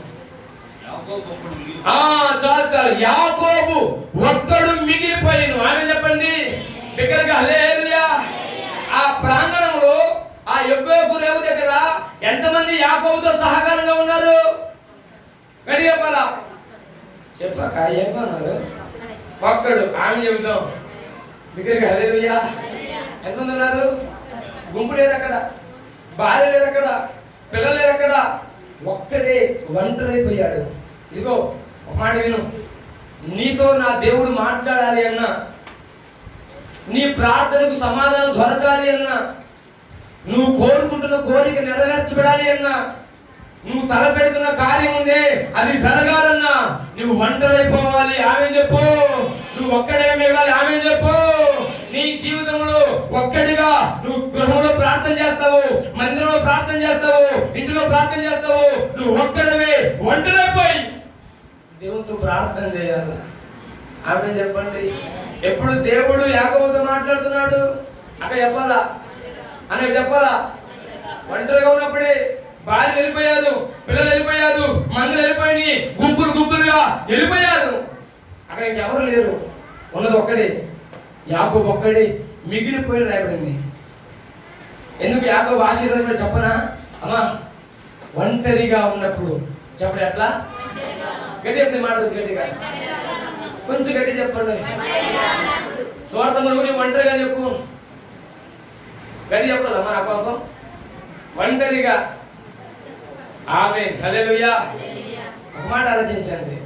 చాలు చాలు. యాకోబు ఒక్కడు మిగిలిపోయిను. ఆమె చెప్పండి బిగ్గరగా హల్లెలూయా. ఆ ప్రాంగణంలో ఆ యెబ్బేకు రేవు దగ్గర ఎంతమంది యాకోబుతో సహకారంగా ఉన్నారు? గడి చెప్పాలా? చెప్పాక ఏమన్నారు? ఒక్కడు. ఆమె చెబుతాం బిగ్గరగా హల్లెలూయా. ఎంతమంది ఉన్నారు? గుంపు లేదు అక్కడ, భార్య లేదు అక్కడ, పిల్లలు లేదు అక్కడ, ఒక్కడే ఒంటరైపోయాడు. ఇదిగో ఒక మాట విను, నీతో నా దేవుడు మాట్లాడాలి అన్నా, నీ ప్రార్థనకు సమాధానం దొరకాలి అన్నా, నువ్వు కోరుకుంటున్న కోరిక నెరవేర్చబడాలి అన్నా, నువ్వు తలపెడుతున్న కార్యం ఉందే అది జరగాలన్నా నువ్వు ఒంటరైపోవాలి. ఆమె చెప్పు. నువ్వు ఒక్కడే మిగలాలి. ఆమె చెప్పు. నీ జీవితంలో ఒక్కడిగా నువ్వు గృహంలో ప్రార్థన చేస్తావు, మందిరంలో ప్రార్థన చేస్తావు, ఇంటిలో ప్రార్థన చేస్తావు. నువ్వు ఒక్కడవే ఒంటరైపోయి దేవునితో ప్రార్థన చేయాలి. ఆమె చెప్పండి. ఎప్పుడు దేవుడు యాకోబుతో మాట్లాడుతున్నాడు అక్కడ చెప్పాలా? అని చెప్పాలా? ఒంటరిగా ఉన్నప్పుడే భార్య వెళ్ళిపోయారు, పిల్లలు వెళ్ళిపోయారు, మందులు వెళ్ళిపోయి గుంపులు గుంపులుగా వెళ్ళిపోయారు. అక్కడ ఇంకెవరు లేరు, ఉన్నది ఒక్కడే యాకోబు. ఒక్కడే మిగిలిపోయి రాయబడింది. ఎందుకు యాకోబు ఆశీర్వాదం చెప్పనా అమ్మా? ఒంటరిగా ఉన్నప్పుడు చెప్పండి. ఎట్లా గట్టి చెప్పండి, మాట గట్టిగా కొంచెం గట్టి చెప్పండి. స్వార్థం గురించి ఒంటరిగా చెప్పు. గట్టి చెప్పలేదు అమ్మా నా కోసం. ఒంటరిగా. ఆమేన్ హల్లెలూయా. ఒక మాట ఆలోచించండి.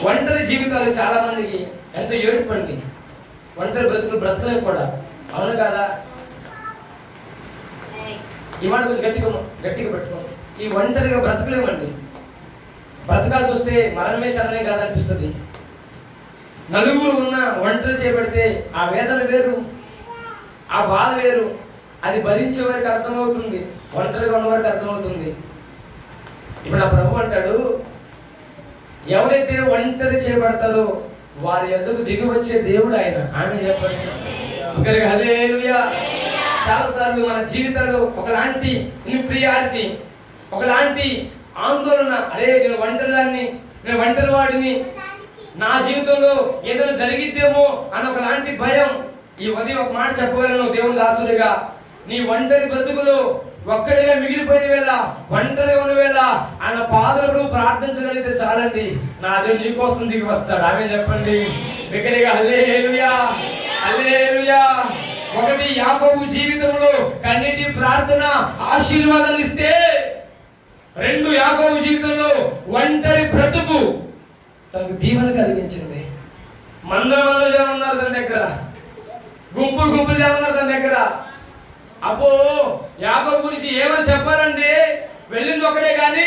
ఒంటరి జీవితాలు చాలా మందికి ఎంతో ఏడుపండి. ఒంటరి బ్రతుకులు బ్రతకలేవు కూడా. అవును కాదా? ఈ మాట కొంచెం గట్టిగా పెట్టుకో. ఈ ఒంటరిగా బ్రతకలేమండి. బ్రతకాల్సి వస్తే మరణమే శరణమే కాదనిపిస్తుంది. నలుగురు ఉన్న ఒంటరి చేపడితే ఆ వేదన వేరు, ఆ బాధ వేరు. అది భరించే వారికి అర్థమవుతుంది, ఒంటరిగా ఉన్న వారికి అర్థమవుతుంది. ఇప్పుడు నా ప్రభు అంటాడు, ఎవరైతే ఒంటరి చేయబడతారో వారి యొద్దకు దిగి వచ్చే దేవుడు ఆయన. ఆమె చెప్పండి హల్లెలూయా. చాలా సార్లు మన జీవితంలో ఒకలాంటి ఇన్ఫీరియారిటీ, ఒకలాంటి ఆందోళన, అరే నేను ఒంటరిదాన్ని, నేను ఒంటరి వాడిని, నా జీవితంలో ఏదైనా జరిగిద్దేమో అని ఒకలాంటి భయం. ఈ ఉదయం ఒక మాట చెప్పగలను దేవుని దాసుడిగా, నీ ఒంటరి బ్రతుకులో ఒక్కడిగా మిగిలిపోయిన వేళ, ఒంటరిగా ఉన్న వేళ ఆయన పాదములు ప్రార్థించగలిగితే చాలండి, నా దేవుడు నీ కోసం దిగి వస్తాడు. ఆమె చెప్పండి బిగ్గరగా హల్లెలూయా హల్లెలూయా. ఒకటి యాకోబు జీవితంలో కన్నీటి ప్రార్థన ఆశీర్వాదాలు ఇస్తే, రెండు యాకోబు జీవితంలో ఒంటరి బ్రతుకు తనకు దీవెన కలిగించింది. మందల జనం ఉన్నారు తన దగ్గర, గుంపులు గుంపులు జనం ఉన్నారు తన దగ్గర. అబ్బో యాకోబు గురించి ఏమని చెప్పారండి? వెళ్ళింది ఒకటే కానీ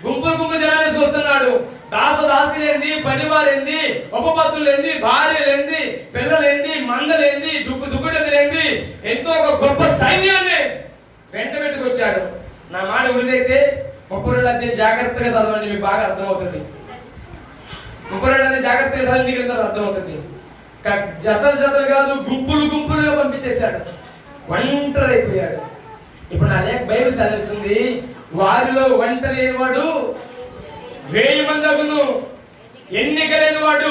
గుంపులు గుంపులు జనాన్ని వస్తున్నాడు. దాసులేంది, పనివారేంది, ఉపపత్తులేంది, భార్యలేంది, పిల్లలేంది, మందలేంది, దుక్కుడెదిలేంది, ఎంతో ఒక గొప్ప సైన్యాన్ని వెంట పెట్టుకొచ్చాడు. నా మాట ఉరిదైతే 32 అధ్యాయం జాగ్రత్తగా చదవండి, మీకు బాగా అర్థమవుతుంది. 32 అధ్యాయం జాగ్రత్తగా చదివి మీకు అర్థమవుతుంది. జతలు కాదు, గుంపులు గుంపులుగా పంపించేశాడు. ఒంటరి అయిపోయాడు. ఇప్పుడు నా లేఖ బైబిల్ సెలవిస్తుంది, వారిలో ఒంటరి లేని వాడు 1000 మంది, ఎన్నిక లేని వాడు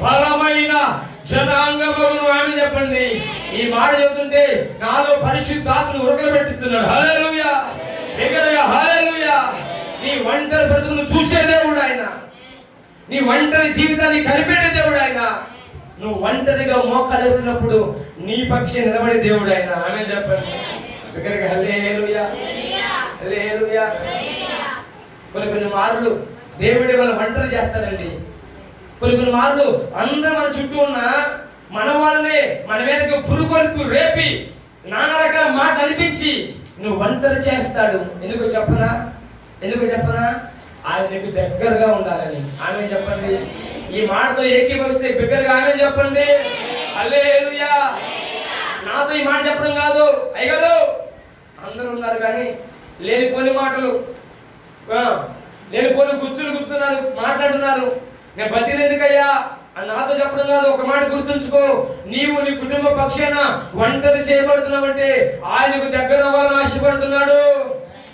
బలమైన జనాంగమగును. ఆమె చెప్పండి. ఈ మాట చెబుతుంటే నాలో పరిశుద్ధాత్మను ఉరకలు పెట్టిస్తున్నాడు. హల్లెలూయా హల్లెలూయా. నీ ఒంటరి బ్రతుకును చూసే దేవుడు ఆయన, నీ ఒంటరి జీవితాన్ని కనిపెట్టే దేవుడు ఆయన. నువ్వు ఒంటరిగా మోకాలేసినప్పుడు నీ పక్షి నిలబడే దేవుడు ఆయన. ఆమె చెప్పండి ఇక్కడికి హల్లెలూయా హల్లెలూయా. కొన్ని మార్లు దేవుడే వాళ్ళ ఒంటరి చేస్తాడండి. కొన్ని మార్లు అందరూ మన చుట్టూ ఉన్న మన వాళ్ళనే మన మీదకి పురుకొల్పి రేపి నానా రకాల మాట అనిపించి నువ్వు ఒంటరి చేస్తాడు. ఎందుకు చెప్పనా? ఆయన నీకు దగ్గరగా ఉండాలని. ఆమె చెప్పండి. ఈ మాటతో ఏకీభవిస్తే బిగ్గరగా ఆమె చెప్పండి హల్లెలూయా. నాతో ఈ మాట చెప్పడం కాదు అయ్యగారు, అందరూ ఉన్నారు కానీ లేనిపోని మాటలు, లేనిపోని గుచ్చుతున్నారు, మాట్లాడుతున్నారు. నేను బతిలు ఎందుకయ్యా అని నాతో చెప్పడం కాదు. ఒక మాట గుర్తుంచుకో, నీవు నీ కుటుంబ పక్షాన ఒంటరి చేయబడుతున్నావంటే ఆయనకు దగ్గర అవ్వాలని ఆశపడుతున్నాడు.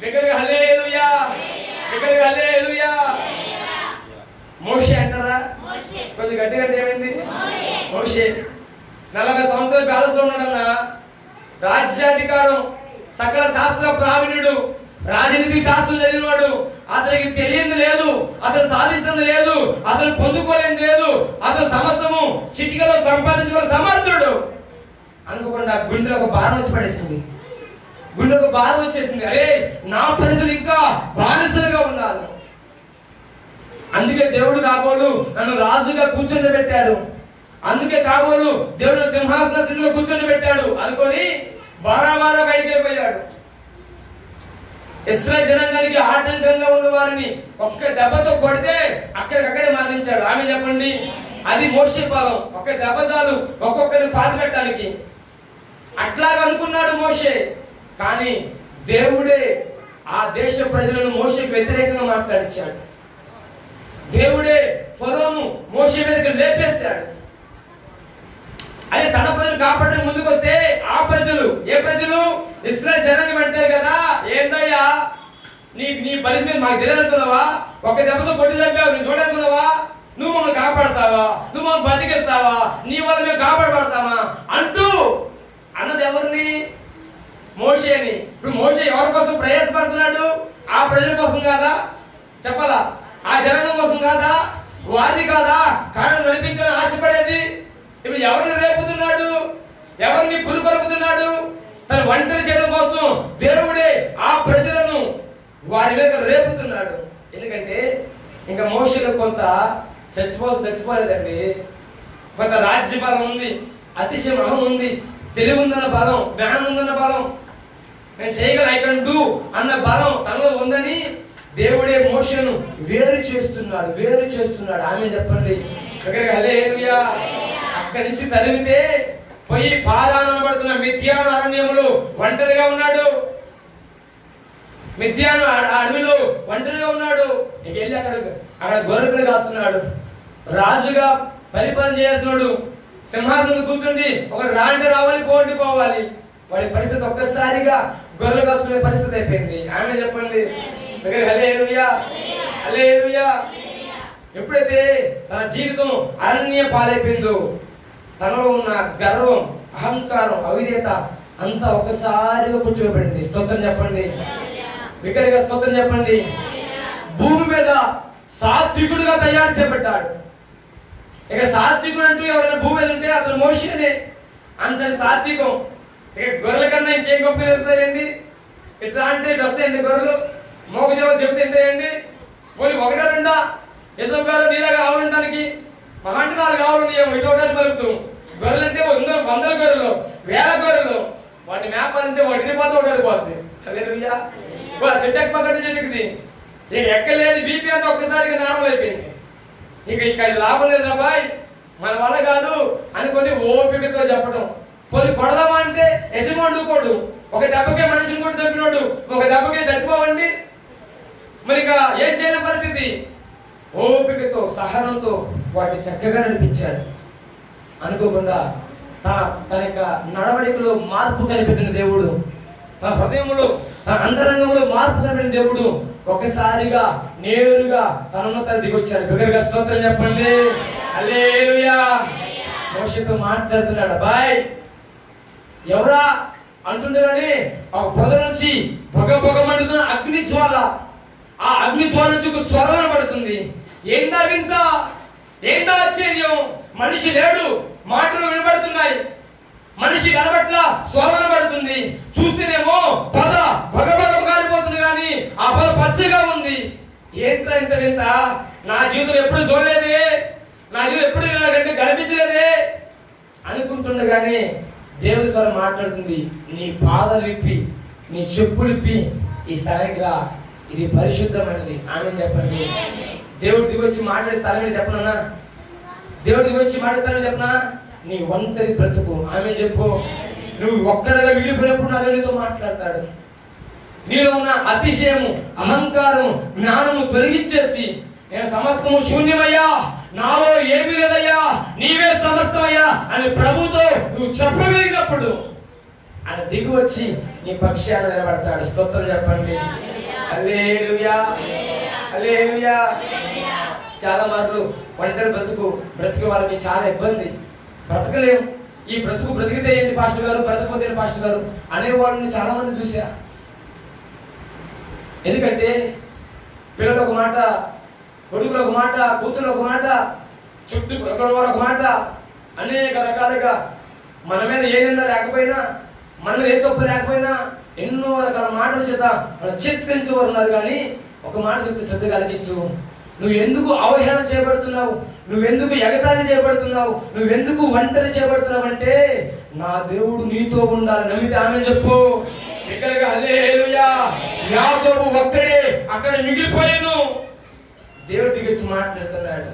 బిగ్గరగా హల్లెలూయా ఇక్కడికి హల్లెలూయా. మోషే అంటారా? కొంచెం గట్టిగా అంటే ఏమైంది? మోషే 40 సంవత్సరాలు ప్యాలెస్ లో ఉన్నాడన్న, రాజ్యాధికారం, సకల శాస్త్ర ప్రావీణ్యుడు, రాజనీతి శాస్త్రం చదివినవాడు. అతనికి తెలియంది లేదు, అతను సాధించింది లేదు, అతను పొందుకోలేంది లేదు, అతను సమస్తము చిటికలో సంపాదించుకునే సమర్థుడు. అనుకోకుండా గుండెలో ఒక భారం వచ్చి పడేసింది, గుండెలో ఒక భారం వచ్చేసింది. అరే, నా ప్రజలు ఇంకా బానిసలుగా ఉన్నారు, అందుకే దేవుడు కాబోలు నన్ను రాజుగా కూర్చొని పెట్టాడు, అందుకే కాబోలు దేవుడు సింహాసన స్థితిలో కూర్చొని పెట్టాడు అనుకొని బారాబారా బయటికి వెళ్ళిపోయాడు. ఇశ్రాయేలు జనాంగానికి ఆటంకంగా ఉన్న వారిని ఒక్క దెబ్బతో కొడితే అక్కడికక్కడే మరణించాడు. ఆమె చెప్పండి, అది మోషే బలం. ఒక్క దెబ్బ చాలు ఒక్కొక్కరిని పాతి పెట్టడానికి. అట్లాగా అనుకున్నాడు మోషే. కానీ దేవుడే ఆ దేశ ప్రజలను మోషేకి వ్యతిరేకంగా మాట్లాడించాడు. దేవుడే ఫరోను మోషే మీదకి లేపేశాడు. అదే తన ప్రజలు కాపాడడానికి ముందుకు వస్తే ఆ ప్రజలు, ఏ ప్రజలు? ఇశ్రాయేలు జనాంగం అంటారు కదా, ఏందయ్యా నీ పరిస్థితి మాకు తెలియనుకున్నావా? ఒక దెబ్బతో కొట్టి చంపావు, నువ్వు చూడనుకున్నావా? నువ్వు మమ్మల్ని కాపాడతావా? నువ్వు మమ్మల్ని బతికిస్తావా? నీ వల్ల మేము కాపాడబడతామా అంటూ అన్నది ఎవరిని? మోషేని. ఇప్పుడు మోషే ఎవరి కోసం ప్రయాసపడుతున్నాడు? ఆ ప్రజల కోసం కాదా? చెప్పాలా? ఆ జనాంగం కోసం కాదా? వారిని కాదా కారణం నడిపించాలని ఆశపడేది? ఇప్పుడు ఎవరిని రేపుతున్నాడు? ఎవరిని పురుకొల్పుతున్నాడు? తన ఒంటరి చేయడం కోసం దేవుడే ఆ ప్రజలను వారి మీద రేపుతున్నాడు. ఎందుకంటే ఇంకా మోషేలో కొంత చచ్చిపోలేదండి. కొంత రాజ్య బలం ఉంది, అతిశయ అహం ఉంది, తెలివి ఉందన్న బలం, జ్ఞానం ఉందన్న బలం, నేను చేయగలను, ఐ కెన్ డూ అన్న బలం తనలో ఉందని దేవుడే మోషేను వేరు చేస్తున్నాడు. ఆమె చెప్పండి హల్లెలూయా. అక్కడి నుంచి తరిమితే పోయి పారాను అనబడుతున్న మిద్యాను అరణ్యములో ఒంటరిగా ఉన్నాడు. మిద్యాను అడవిలో ఒంటరిగా ఉన్నాడు. ఇక వెళ్ళి అక్కడ గొర్రెలు కాస్తున్నాడు. రాజుగా పరిపాలన చేస్తున్నాడు. సింహాసనం కూర్చుండి ఒక రాంటి రావాలి, పోవాలి. వాడి పరిస్థితి ఒక్కసారిగా గొర్రెలు కాసుకునే పరిస్థితి అయిపోయింది. ఆమె చెప్పండి హల్లెలూయా, హల్లెలూయా. ఎప్పుడైతే తన జీవితం అరణ్య పాలైపోయిందో, తనలో ఉన్న గర్వం, అహంకారం, అవిధేయత అంతా ఒకసారిగా పుట్టివేయబడింది. స్తోత్రం చెప్పండి, వికరిగా స్తోత్రం చెప్పండి. భూమి మీద సాత్వికుడిగా తయారు చేయబడ్డాడు. ఇక సాత్వికుడు అంటూ ఎవరైనా భూమి మీద ఉంటే అతను మోషేనే. అంతటి సాత్వికం. ఇక గొర్రెల కన్నా ఇంకేం గొప్ప జరుగుతాయండి? ఇట్లా అంటే ఇటు వస్తాయండి గొర్రెలు, మోగజేవ చెబితే ఏంటండి? పోనీ ఒకటా రెండా యశోబు గారు నీలాగా ఆవులంటానికి మహాంటి 4 ఆవులు ఏమో ఇటోటాలు పలుకుతూ, గొర్రెలు అంటే 100 గొర్రెలు, 1000 గొర్రెలు, వాటిని మేపాలంటే ఒకటి పోతే ఒకటి పోతుంది. హల్లెలూయా. చెట్టు ఎక్కపక్కడి చెట్టుకి ఇక ఎక్కలేని బీపీ అంతా ఒక్కసారిగా నార్మల్ అయిపోయింది. ఇక లాభం లేదు బాయ్, మన వల్ల కాదు అనుకొని ఓపికతో చెప్పడం. పోనీ కొడదామా అంటే యజమానుకోడు, ఒక దెబ్బకే మనిషిని కూడా చంపినోడు ఒక దెబ్బకే చచ్చిపోవండి. మరి ఇక ఏం చేయని పరిస్థితి. ఓపికతో సహనంతో వాటిని చక్కగా నడిపించాడు. అనుకోకుండా తన యొక్క నడవడికలో మార్పు కనిపెట్టిన దేవుడు, తన హృదయంలో, తన అంతరంగంలో మార్పు కనిపెట్టిన దేవుడు ఒకసారిగా నేరుగా తనున్నసారి దిగొచ్చాడు. బిగ్గరగా స్తోత్రం చెప్పండి, హల్లెలూయా. మోషేతో మాట్లాడుతున్నాడు. అబ్బాయ్ ఎవరా అంటుండే కానీ ఆ పొద నుంచి పొగ మండుతున్న అగ్ని జ్వాల, ఆ అగ్ని జ్వాల నుంచి ఒక స్వరం పడుతుంది. ఏందా వింత, ఏందా ఆశ్చర్యం, మనిషి లేడు, మాటలు వినబడుతున్నాయి, మనిషి కనబట్ల స్వరం పడుతుంది. చూస్తేనేమో పొద భగభగం కాలిపోతుంది, కానీ ఆ పొద పచ్చగా ఉంది. ఏంట్రా ఇంత వింత, నా జీవితంలో ఎప్పుడు చూడలేదే, నా జీవితం ఎప్పుడు ఇలాగంటే కనిపించలేదే అనుకుంటుండగానే దేవుడి స్వరం మాట్లాడుతుంది. నీ పాదాలు విప్పి, నీ చెప్పులు విప్పి ఈ స్థలానికి రా, ఇది పరిశుద్ధమైనది. ఆమె చెప్పండి. దేవుడు దిగొచ్చి మాట్లాడే స్థలం చెప్పనన్నా, దేవుడు దిగొచ్చి మాట్లాడతానని చెప్పనా? నీ ఒంటరి బ్రతుకు. ఆమె చెప్పు, నువ్వు ఒక్కడగా విడిపోయినప్పుడు నా దేవుడితో మాట్లాడతాడు. నీలో ఉన్న అతిశయము, అహంకారము, జ్ఞానము తొలగించేసి, నేను సమస్తము శూన్యమయ్యా, నాలో ఏమీ లేదయ్యా, నీవే సమస్తమయ్యా అని ప్రభుతో నువ్వు చెప్పగలిగినప్పుడు ఆయన దిగి వచ్చి నీ పక్షాన నిలబడతాడు. స్తోత్రం చెప్పండి, హల్లెలూయా. హల్లెలూయా. చాలా మార్లు ఒంటరి బ్రతుకు వాళ్ళకి చాలా ఇబ్బంది, బ్రతకలేము. ఈ బ్రతికితే ఏంటి పాస్టర్ గారు, బ్రతకపోతే పాస్టర్ గారు అనే వాళ్ళని చాలా మంది చూసా. ఎందుకంటే పిల్లలు ఒక మాట, కొడుకులు ఒక మాట, కూతురు ఒక మాట, చుట్టూ ఒక మాట, అనేక రకాలుగా మన మీద ఏ నింద లేకపోయినా, మన మీద ఏ తప్పు లేకపోయినా ఎన్నో రకాల మాటల చేత మనం చిత్రించేవారు ఉన్నారు. కానీ ఒక మాట చెప్తే శ్రద్ధ కలిగించు. నువ్వు ఎందుకు అవహేళన చేయబడుతున్నావు, నువ్వెందుకు ఎగతాళి చేయబడుతున్నావు, నువ్వెందుకు ఒంటరి చేయబడుతున్నావు అంటే నా దేవుడు నీతో ఉండాలి. నమ్మితే ఆమె చెప్పు బిగ్గరగా హల్లెలూయా. యాకోబు ఒక్కడే అక్కడ మిగిలిపోయాను. దేవుడు దిగొచ్చి మాట్లాడుతున్నాడు.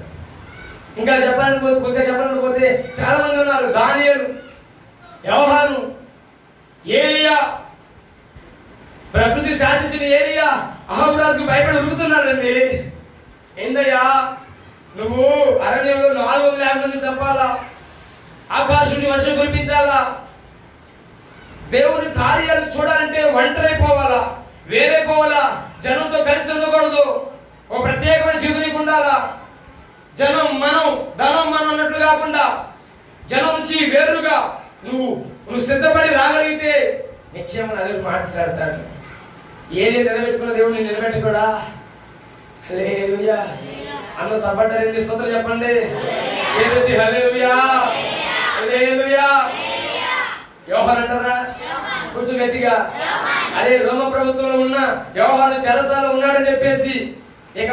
ఇంకా చెప్పాలనుకోతే చాలా మంది ఉన్నారు. దానియేలు, యోహాను, ఏలియా, ప్రకృతి శాసించిన ఏలియా అహాబు రాజుకు భయపడి ఉరుకుతున్నాడండి. ఏందయ్యా నువ్వు అరణ్యంలో 450 మంది చంపాలా, ఆకాశుని వర్షం కురిపించాలా, దేవుని కార్యాలు చూడాలంటే ఒంటరైపోవాలా, వేరైపోవాలా, జనంతో కలిసి ఉండకూడదు, ఒక ప్రత్యేకమైన జీవితం నీకు ఉండాలా. జనం మనం, ధనం మనం అన్నట్లు కాకుండా జనం నుంచి వేరుగా నువ్వు సిద్ధపడి రాగలిగితే నిశ్చయమని అదే మాట్లాడతాడు. ఏది నిలబెట్టుకున్న దేవుడిని నిలబెట్టుకోడా. హల్లెలూయా. అందరూ సబ్బడ్డారు, స్తోత్రం చెప్పండి. చేతి హల్లెలూయా, హల్లెలూయా. యోహాను అంటారా కొంచెం గట్టిగా. అదే రోమ ప్రభుత్వంలో ఉన్న యోహాను చెరసాల ఉన్నాడని చెప్పేసి ఇక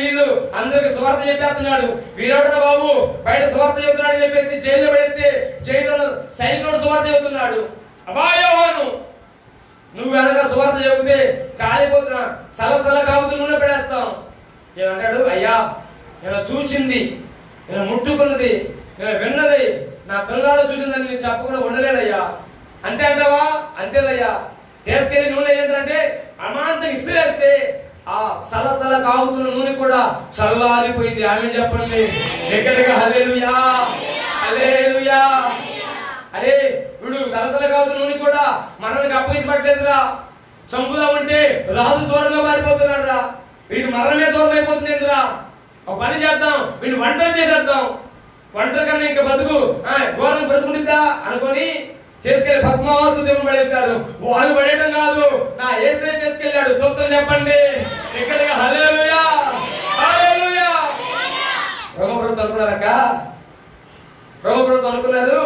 వీళ్ళు అందరికి సువార్త చెప్పేస్తున్నాడు. వీడెవడా బాబు బయట సువార్త చెబుతున్నాడు చెప్పేసి జైల్లో పెడితే జైల్లో సైనికుడు సువార్త చెబుతున్నాడు. అబ్బా యోహాను, నువ్వు వెనక సువార్త చెబితే కాలిపోతున్నా సలసల కాగుతూ నూనె పెడేస్తాం. ఏమంటాడు, అయ్యా నేను చూసింది, నేను ముట్టుకున్నది, నేను విన్నది, నా కళ్ళాలో చూసిందని నేను చెప్పకుండా ఉండలేనయ్యా. అంతే అంటావా? అంతేనయ్యా. తీసుకెళ్లి నూనె ఏంటంటే అమాంతం ఇస్త్రేస్తే ఆ సలసల కాగుతున్న నూనె కూడా చల్లారిపోయింది. ఆమె చెప్పండి ఎక్కడిగా హల్లెలూయా, హల్లెలూయా. అరే వీడు సలసల కాగుతున్న నూనె కూడా మనల్ని అప్పగించబట్టలేదురా. చంపుదామంటే రాజు దూరంగా మారిపోతున్నాడు రా. వీడికి మరణమే దూరం అయిపోతుంది ఏందిరా. ఒక పని చేద్దాం, వీడిని వంటలు చేసేద్దాం, వంటల కన్నా ఇంకా బతుకు ఘోరం బ్రతుకుంటుందా అనుకొని తీసుకెళ్లి పద్మావాసు దేవుని పడేస్తారు. వాళ్ళు పడేయడం కాదు, నా యేసే తీసుకెళ్ళాడు. స్తోత్రం చెప్పండి ఎక్కడిగా హల్లెలూయా, హల్లెలూయా. రోమప్రభుత్వం అనుకున్నారక్క, రోమప్రభుత్వం అనుకున్నారు.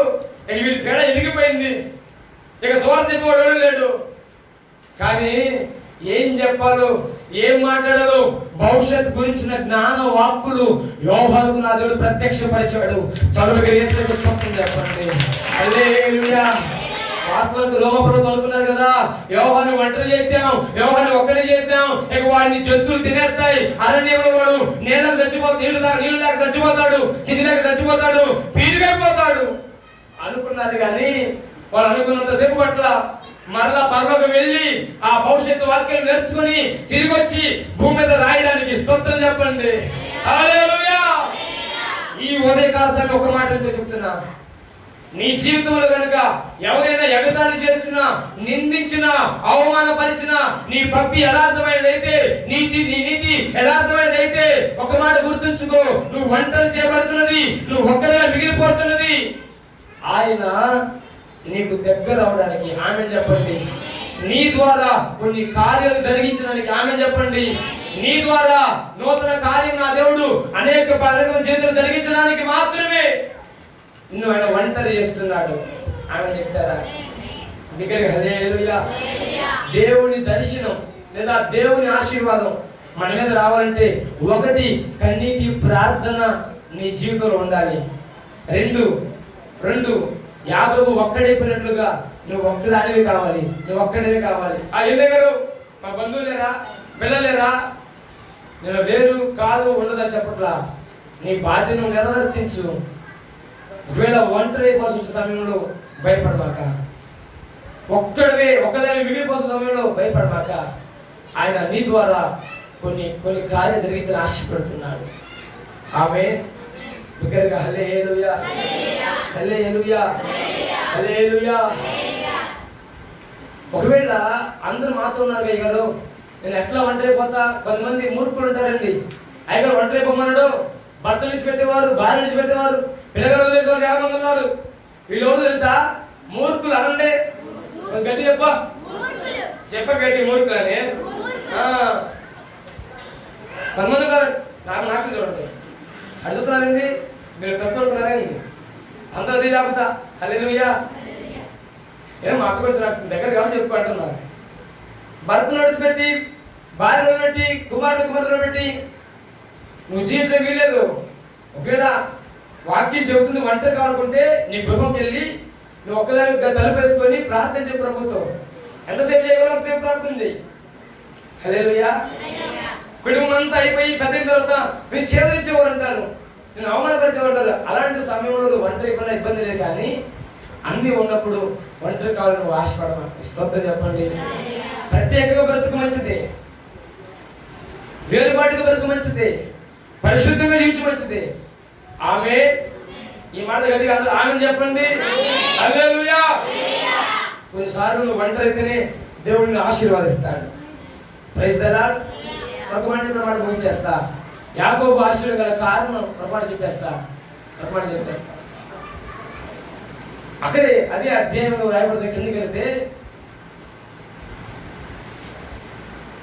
ఇక వీడి పేడ ఎదిగిపోయింది, ఇక సువార్త చెప్పేవాడు లేడు. కానీ ఏం చెప్పాలో, ఏం మాట్లాడాలో, భవిష్యత్ గురించిన జ్ఞాన వాక్కులు యోహానుకు నా దేవుడు ప్రత్యక్షపరిచాడు. చదువుగా యేసుకు స్తోత్రం చెప్పండి హల్లెలూయా. వాస్తవానికి రోమప్రభుత్వం అనుకున్నారు కదా, యోహాను ఒంటరి చేశాం, యోహాను ఒక్కడే చేశాం, ఇక వాడిని జంతువులు తినేస్తాయి, అరణ్యంలో వాడు నీళ్ళకి చచ్చిపోతాడు, నీళ్ళు లేక చచ్చిపోతాడు, కింది లేక చచ్చిపోతాడు, పీడిపోతాడు అనుకున్నారు. కానీ వాళ్ళు అనుకున్నంతసేపు పట్ల మరలా పరలోకి వెళ్ళి ఆ భవిష్యత్తు వాక్యాలు నేర్చుకుని తిరిగి వచ్చి భూమి మీద రాయడానికి స్తోత్రం చెప్పండి హల్లెలూయా. ఈ ఉదయకాల సమయం ఒక మాట చెప్తున్నా, నీ జీవితంలో కనుక ఎవరైనా ఎగతాళి చేస్తున్నా, నిందించినా, అవమానపరిచినా, నీ భక్తి యథార్థమైనదైతే, నీ నీతి యథార్థమైనదైతే ఒక మాట గుర్తుంచుకో, నువ్వు ఒంటరి చేయబడుతున్నది, నువ్వు ఒక్కరిగా మిగిలిపోతున్నది. ఆయన నీకు దగ్గర అవడానికి ఆమె చెప్పండి. నీ ద్వారా కొన్ని కార్యాలు జరిగించడానికి ఆమె చెప్పండి. నీ ద్వారా నూతన కార్యం నా దేవుడు అనేక జీవితాలు జరిగించడానికి మాత్రమే నిన్ను ఆయన ఒంటరి చేస్తున్నాడు. ఆమె చెప్తారా దగ్గర హల్లెలూయా. దేవుని దర్శనం లేదా దేవుని ఆశీర్వాదం మన మీద రావాలంటే ఒకటి కన్నీటి ప్రార్థన నీ జీవితంలో ఉండాలి. రెండు యాకోబు ఒక్కడైపోయినట్లుగా నువ్వు ఒక్కదానివి కావాలి, నువ్వు ఒక్కడే కావాలి. ఏం దగ్గర మా బంధువులు లేరా, పిల్లలేరా, నేను వేరు కాదు ఉండదని చెప్పట్లా, నీ బాధ్యతను నిర్వర్తించు. ఒకవేళ ఒంటరి అయిపోవాల్సిన సమయంలో భయపడమాక, ఒక్కదాని మిగిలిపోతున్న సమయంలో భయపడమాక. ఆయన నీ ద్వారా కొన్ని కార్యాలు జరిగించాలని ఆశపడుతున్నాడు. ఆమె బిగ్గరగా హల్లెలూయా, హల్లెలూయా, హల్లెలూయా. ఒకవేళ అందరూ మాతో ఉన్నారు గారు, నేను ఎట్లా ఒంటరైపోతా. కొంతమంది మూర్ఖులు ఉంటారండి. అయితే ఒంటరైపోమన్నాడు, భర్తలు విడిచిపెట్టేవారు, భార్య విడిచిపెట్టేవారు, పిల్లగారు వదిలేసేవారు చాలా మంది ఉన్నారు. వీళ్ళు ఎవరు తెలుసా? మూర్ఖులు. అనండి గట్టి చెప్ప గట్టి మూర్ఖులు అని. కొంతమంది ఉన్నారు. నాకు చూడండి అడుగుతున్నారండి, మీరు తక్కువ ఉంటున్నారేంది అందరూ అదే జాబుతా. హల్లెలూయా. ఏం మా అక్క కొంచెం నాకు దగ్గర కాబట్టి చెప్పుకుంటున్నాను. భర్తను నడిచిపెట్టి, భార్య వదిలిపెట్టి, కుమారుడు పెట్టి నువ్వు జీవితం వీలేదు. ఒకవేళ వాక్యం చెబుతుంది ఒంటరి కావాలనుకుంటే నీ గృహంకి వెళ్ళి నువ్వు ఒక్కదాని తలుపు వేసుకొని ప్రార్థన చెప్పు. ప్రభుత్వం ఎంతసేపు చేయగలవు అంతసేపు ప్రార్థన చేయి. హల్లెలూయా. కుటుంబం అంతా అయిపోయి పెద్ద తర్వాత మీరు చేదరించేవారు అంటారు, నేను అవమానపరిచేవారు. అలాంటి సమయంలో ఒంటరి ఇబ్బంది లేదు. కానీ అన్ని ఉన్నప్పుడు ఒంటరి కావాలి నువ్వు ఆశపడమా. స్తోత్రం చెప్పండి. ప్రత్యేకంగా బ్రతుకు మంచిది, వేరుబాటుగా బ్రతుకు మంచిది, పరిశుద్ధంగా జీవించు మంచిది. ఆమె ఈ మాట గట్టిగా ఆమె చెప్పండి. హల్లెలూయా. కొన్నిసార్లు నువ్వు ఒంటరి అయితేనే దేవుడిని ఆశీర్వాదిస్తాడు. Praise the Lord. ఒక మాట ముగించేస్తా. యాకోబు ఆశీర్వాదం గల కారణం ప్రమాణ చెప్పేస్తా. అక్కడే అదే అధ్యాయంలో రాయబడుతుంది. కిందకి వెళ్తే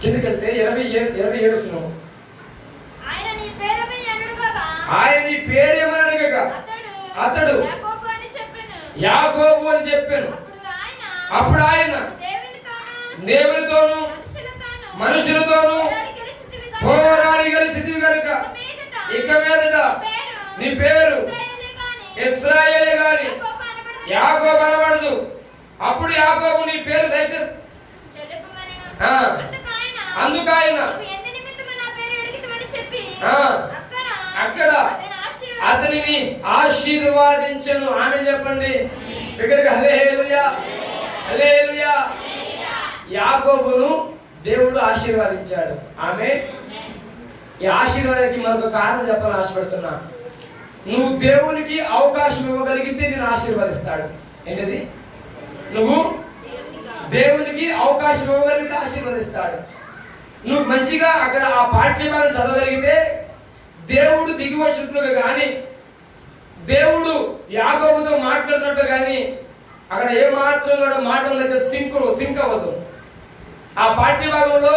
27 వచ్చిన ఆయన నీ పేరేమని అడగగా అతడు యాకోబు అని చెప్పాను. అప్పుడు ఆయన దేవునితోనూ మనుషులతోనూ పోరాడి గెలిచితివి కనుక ఇక మీదట నీ పేరు ఇశ్రాయేలే గాని యాకోబు అనబడదు. అప్పుడు యాకోబు నీ పేరు దయచేసి అందుకు ఆయన అక్కడ అతనిని ఆశీర్వాదించను. ఆమె చెప్పండి ఇక్కడికి. హల్లెలూయా, హల్లెలూయా. యాకోబును దేవుడు ఆశీర్వాదించాడు. ఆమె ఈ ఆశీర్వాదానికి మరొక కారణం చెప్పాలని ఆశపడుతున్నా. నువ్వు దేవునికి అవకాశం ఇవ్వగలిగితే నేను ఆశీర్వదిస్తాడు. ఏంటిది? నువ్వు దేవునికి అవకాశం ఇవ్వగలిగితే ఆశీర్వదిస్తాడు. నువ్వు మంచిగా అక్కడ ఆ పాఠ్యభాగం చదవగలిగితే దేవుడు దిగి వచ్చినట్లుగా కానీ, దేవుడు యాకోబుతో మాట్లాడుతున్నట్టు కానీ అక్కడ ఏ మాత్రం కూడా మాటలు అయితే సింక్ అవ్వదు. ఆ పాఠ్యభాగంలో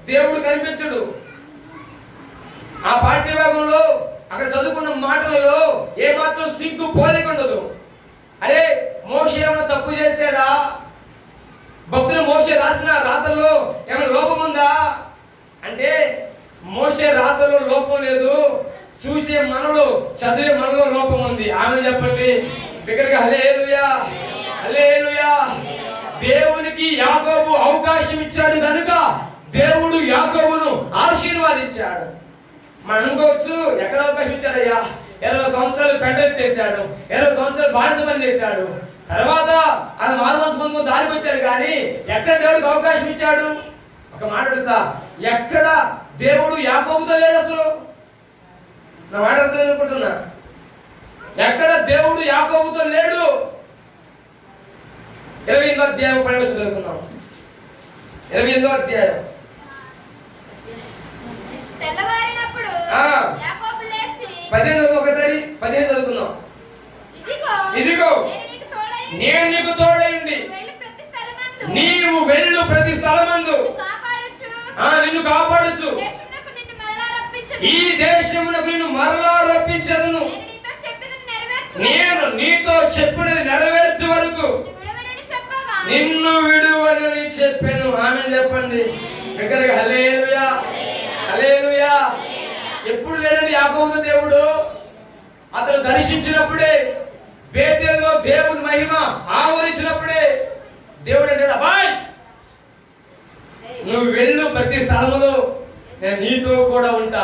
దేవుడు కనిపించడు. ఆ పాఠ్యభాగంలో అక్కడ చదువుకున్న మాటలలో ఏ మాత్రం సింకు పోలిక ఉండదు. అరే మోషే ఏమైనా తప్పు చేశాడా? భక్తులు మోషే రాసిన రాతల్లో ఏమైనా లోపం ఉందా అంటే మోషే రాతల్లో లోపం లేదు, చూసే మనలో చదివే మనలో లోపం ఉంది. ఆమె చెప్పండి దగ్గరగా. హల్లెలూయా, హల్లెలూయా. దేవునికి యాకోబు అవకాశం ఇచ్చాడు కనుక దేవుడు యాకోబును ఆశీర్వాదించాడు. మనం అనుకోవచ్చు ఎక్కడ అవకాశం ఇచ్చాడయ్యా? 20 సంవత్సరాలు పెట్టేసాడు, 20 సంవత్సరాలు బానిస పని చేశాడు, తర్వాత అది మానవ దారికి వచ్చాడు. కానీ ఎక్కడ దేవుడికి అవకాశం ఇచ్చాడు? ఒక మాట అడుగుతా, ఎక్కడ దేవుడు యాకోబుతో లేడు? అసలు నా మాట అర్థం అనుకుంటున్నా. ఎక్కడ దేవుడు యాకోబుతో లేడు? 28వ అధ్యాయం 12 చదువుకున్నాం. 28వ అధ్యాయం. తెల్లవారినప్పుడు యాకోబు లేచి 15 ఒకసారి 15 చదువుకున్నాం. ఇదిగో నేను నీకు తోడైండి, నీవు వెళ్ళు ప్రతి స్థలమందు నిన్ను కాపాడొచ్చు, ఈ దేశమునకు నిన్ను మరలా రప్పించదును, నేను నీతో చెప్పినది నెరవేర్చే వరకు నిన్ను విడువనని చెప్పాను. ఆమె చెప్పండి దగ్గరగా. హల్లెలూయా, హల్లెలూయా. ఎప్పుడు లేనండి యాకోబుతో దేవుడు. అతను దర్శించినప్పుడే, బేతేలులో దేవుని మహిమ ఆవరించినప్పుడే దేవుడు అంటాడు, అబ్బాయ్ నువ్వు వెళ్ళు ప్రతి స్థలములో నేను నీతో కూడా ఉంటా,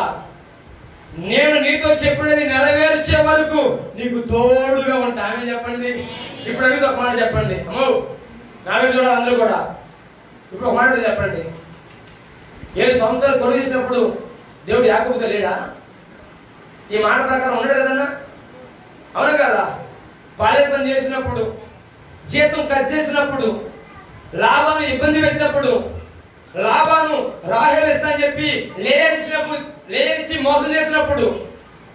నేను నీతో చెప్పినది నెరవేర్చే వరకు నీకు తోడుగా ఉంటా. ఆమె చెప్పండి. ఇప్పుడు అడిగితే ఒక మాట చెప్పండి. అమ్మో నావే చూడాలి అందరూ కూడా. ఇప్పుడు ఒక మాట చెప్పండి. 7 సంవత్సరాలు కొడుకు చేసినప్పుడు దేవుడు యాకోబుతో లేడా? ఈ మాట ప్రకారం ఉండడు కదన్నా, అవును కదా? బాల్య పని చేసినప్పుడు, జీతం కట్ చేసినప్పుడు, లాభాలు ఇబ్బంది పెట్టినప్పుడు, లాబాను రాహేలు ఇస్తా అని చెప్పి లేనిచ్చి మోసం చేసినప్పుడు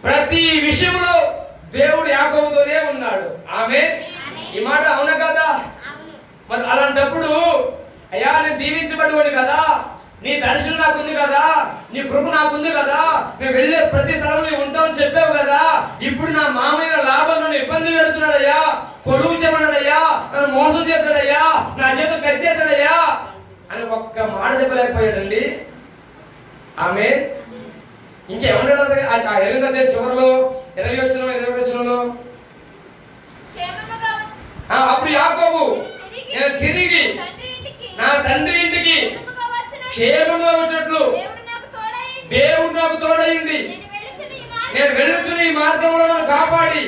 ప్రతి విషయంలో దేవుడు యాకోబుతోనే ఉన్నాడు. ఆమె ఈ మాట అవునా కదా? మరి అలాంటప్పుడు అయ్యా నేను దీవించబడివాడు కదా, నీ దర్శనం నాకుంది కదా, నీ కృప నాకుంది కదా, మేము వెళ్ళే ప్రతి స్థలంలో ఉంటామని చెప్పావు కదా, ఇప్పుడు నా మామయ్య లాభం నన్ను ఇబ్బంది పెడుతున్నాడయ్యా, కొలువు చేయమన్నాడయ్యా, నన్ను మోసం చేశాడయ్యా, నా చేతులు కట్ చేశాడయ్యా అని ఒక్క మాట చెప్పలేకపోయాడండి. ఆమె ఇంకేమన్నాడు? ఎనిమిది చివరిలో 20 వచనంలో అప్పుడు యాకోబు నేను తిరిగి నా తండ్రి ఇంటికి క్షేమంగా వచ్చినట్లు దేవుడు నాకు తోడయింది, నేను వెళ్ళుచున్న ఈ మార్గంలో నన్ను కాపాడి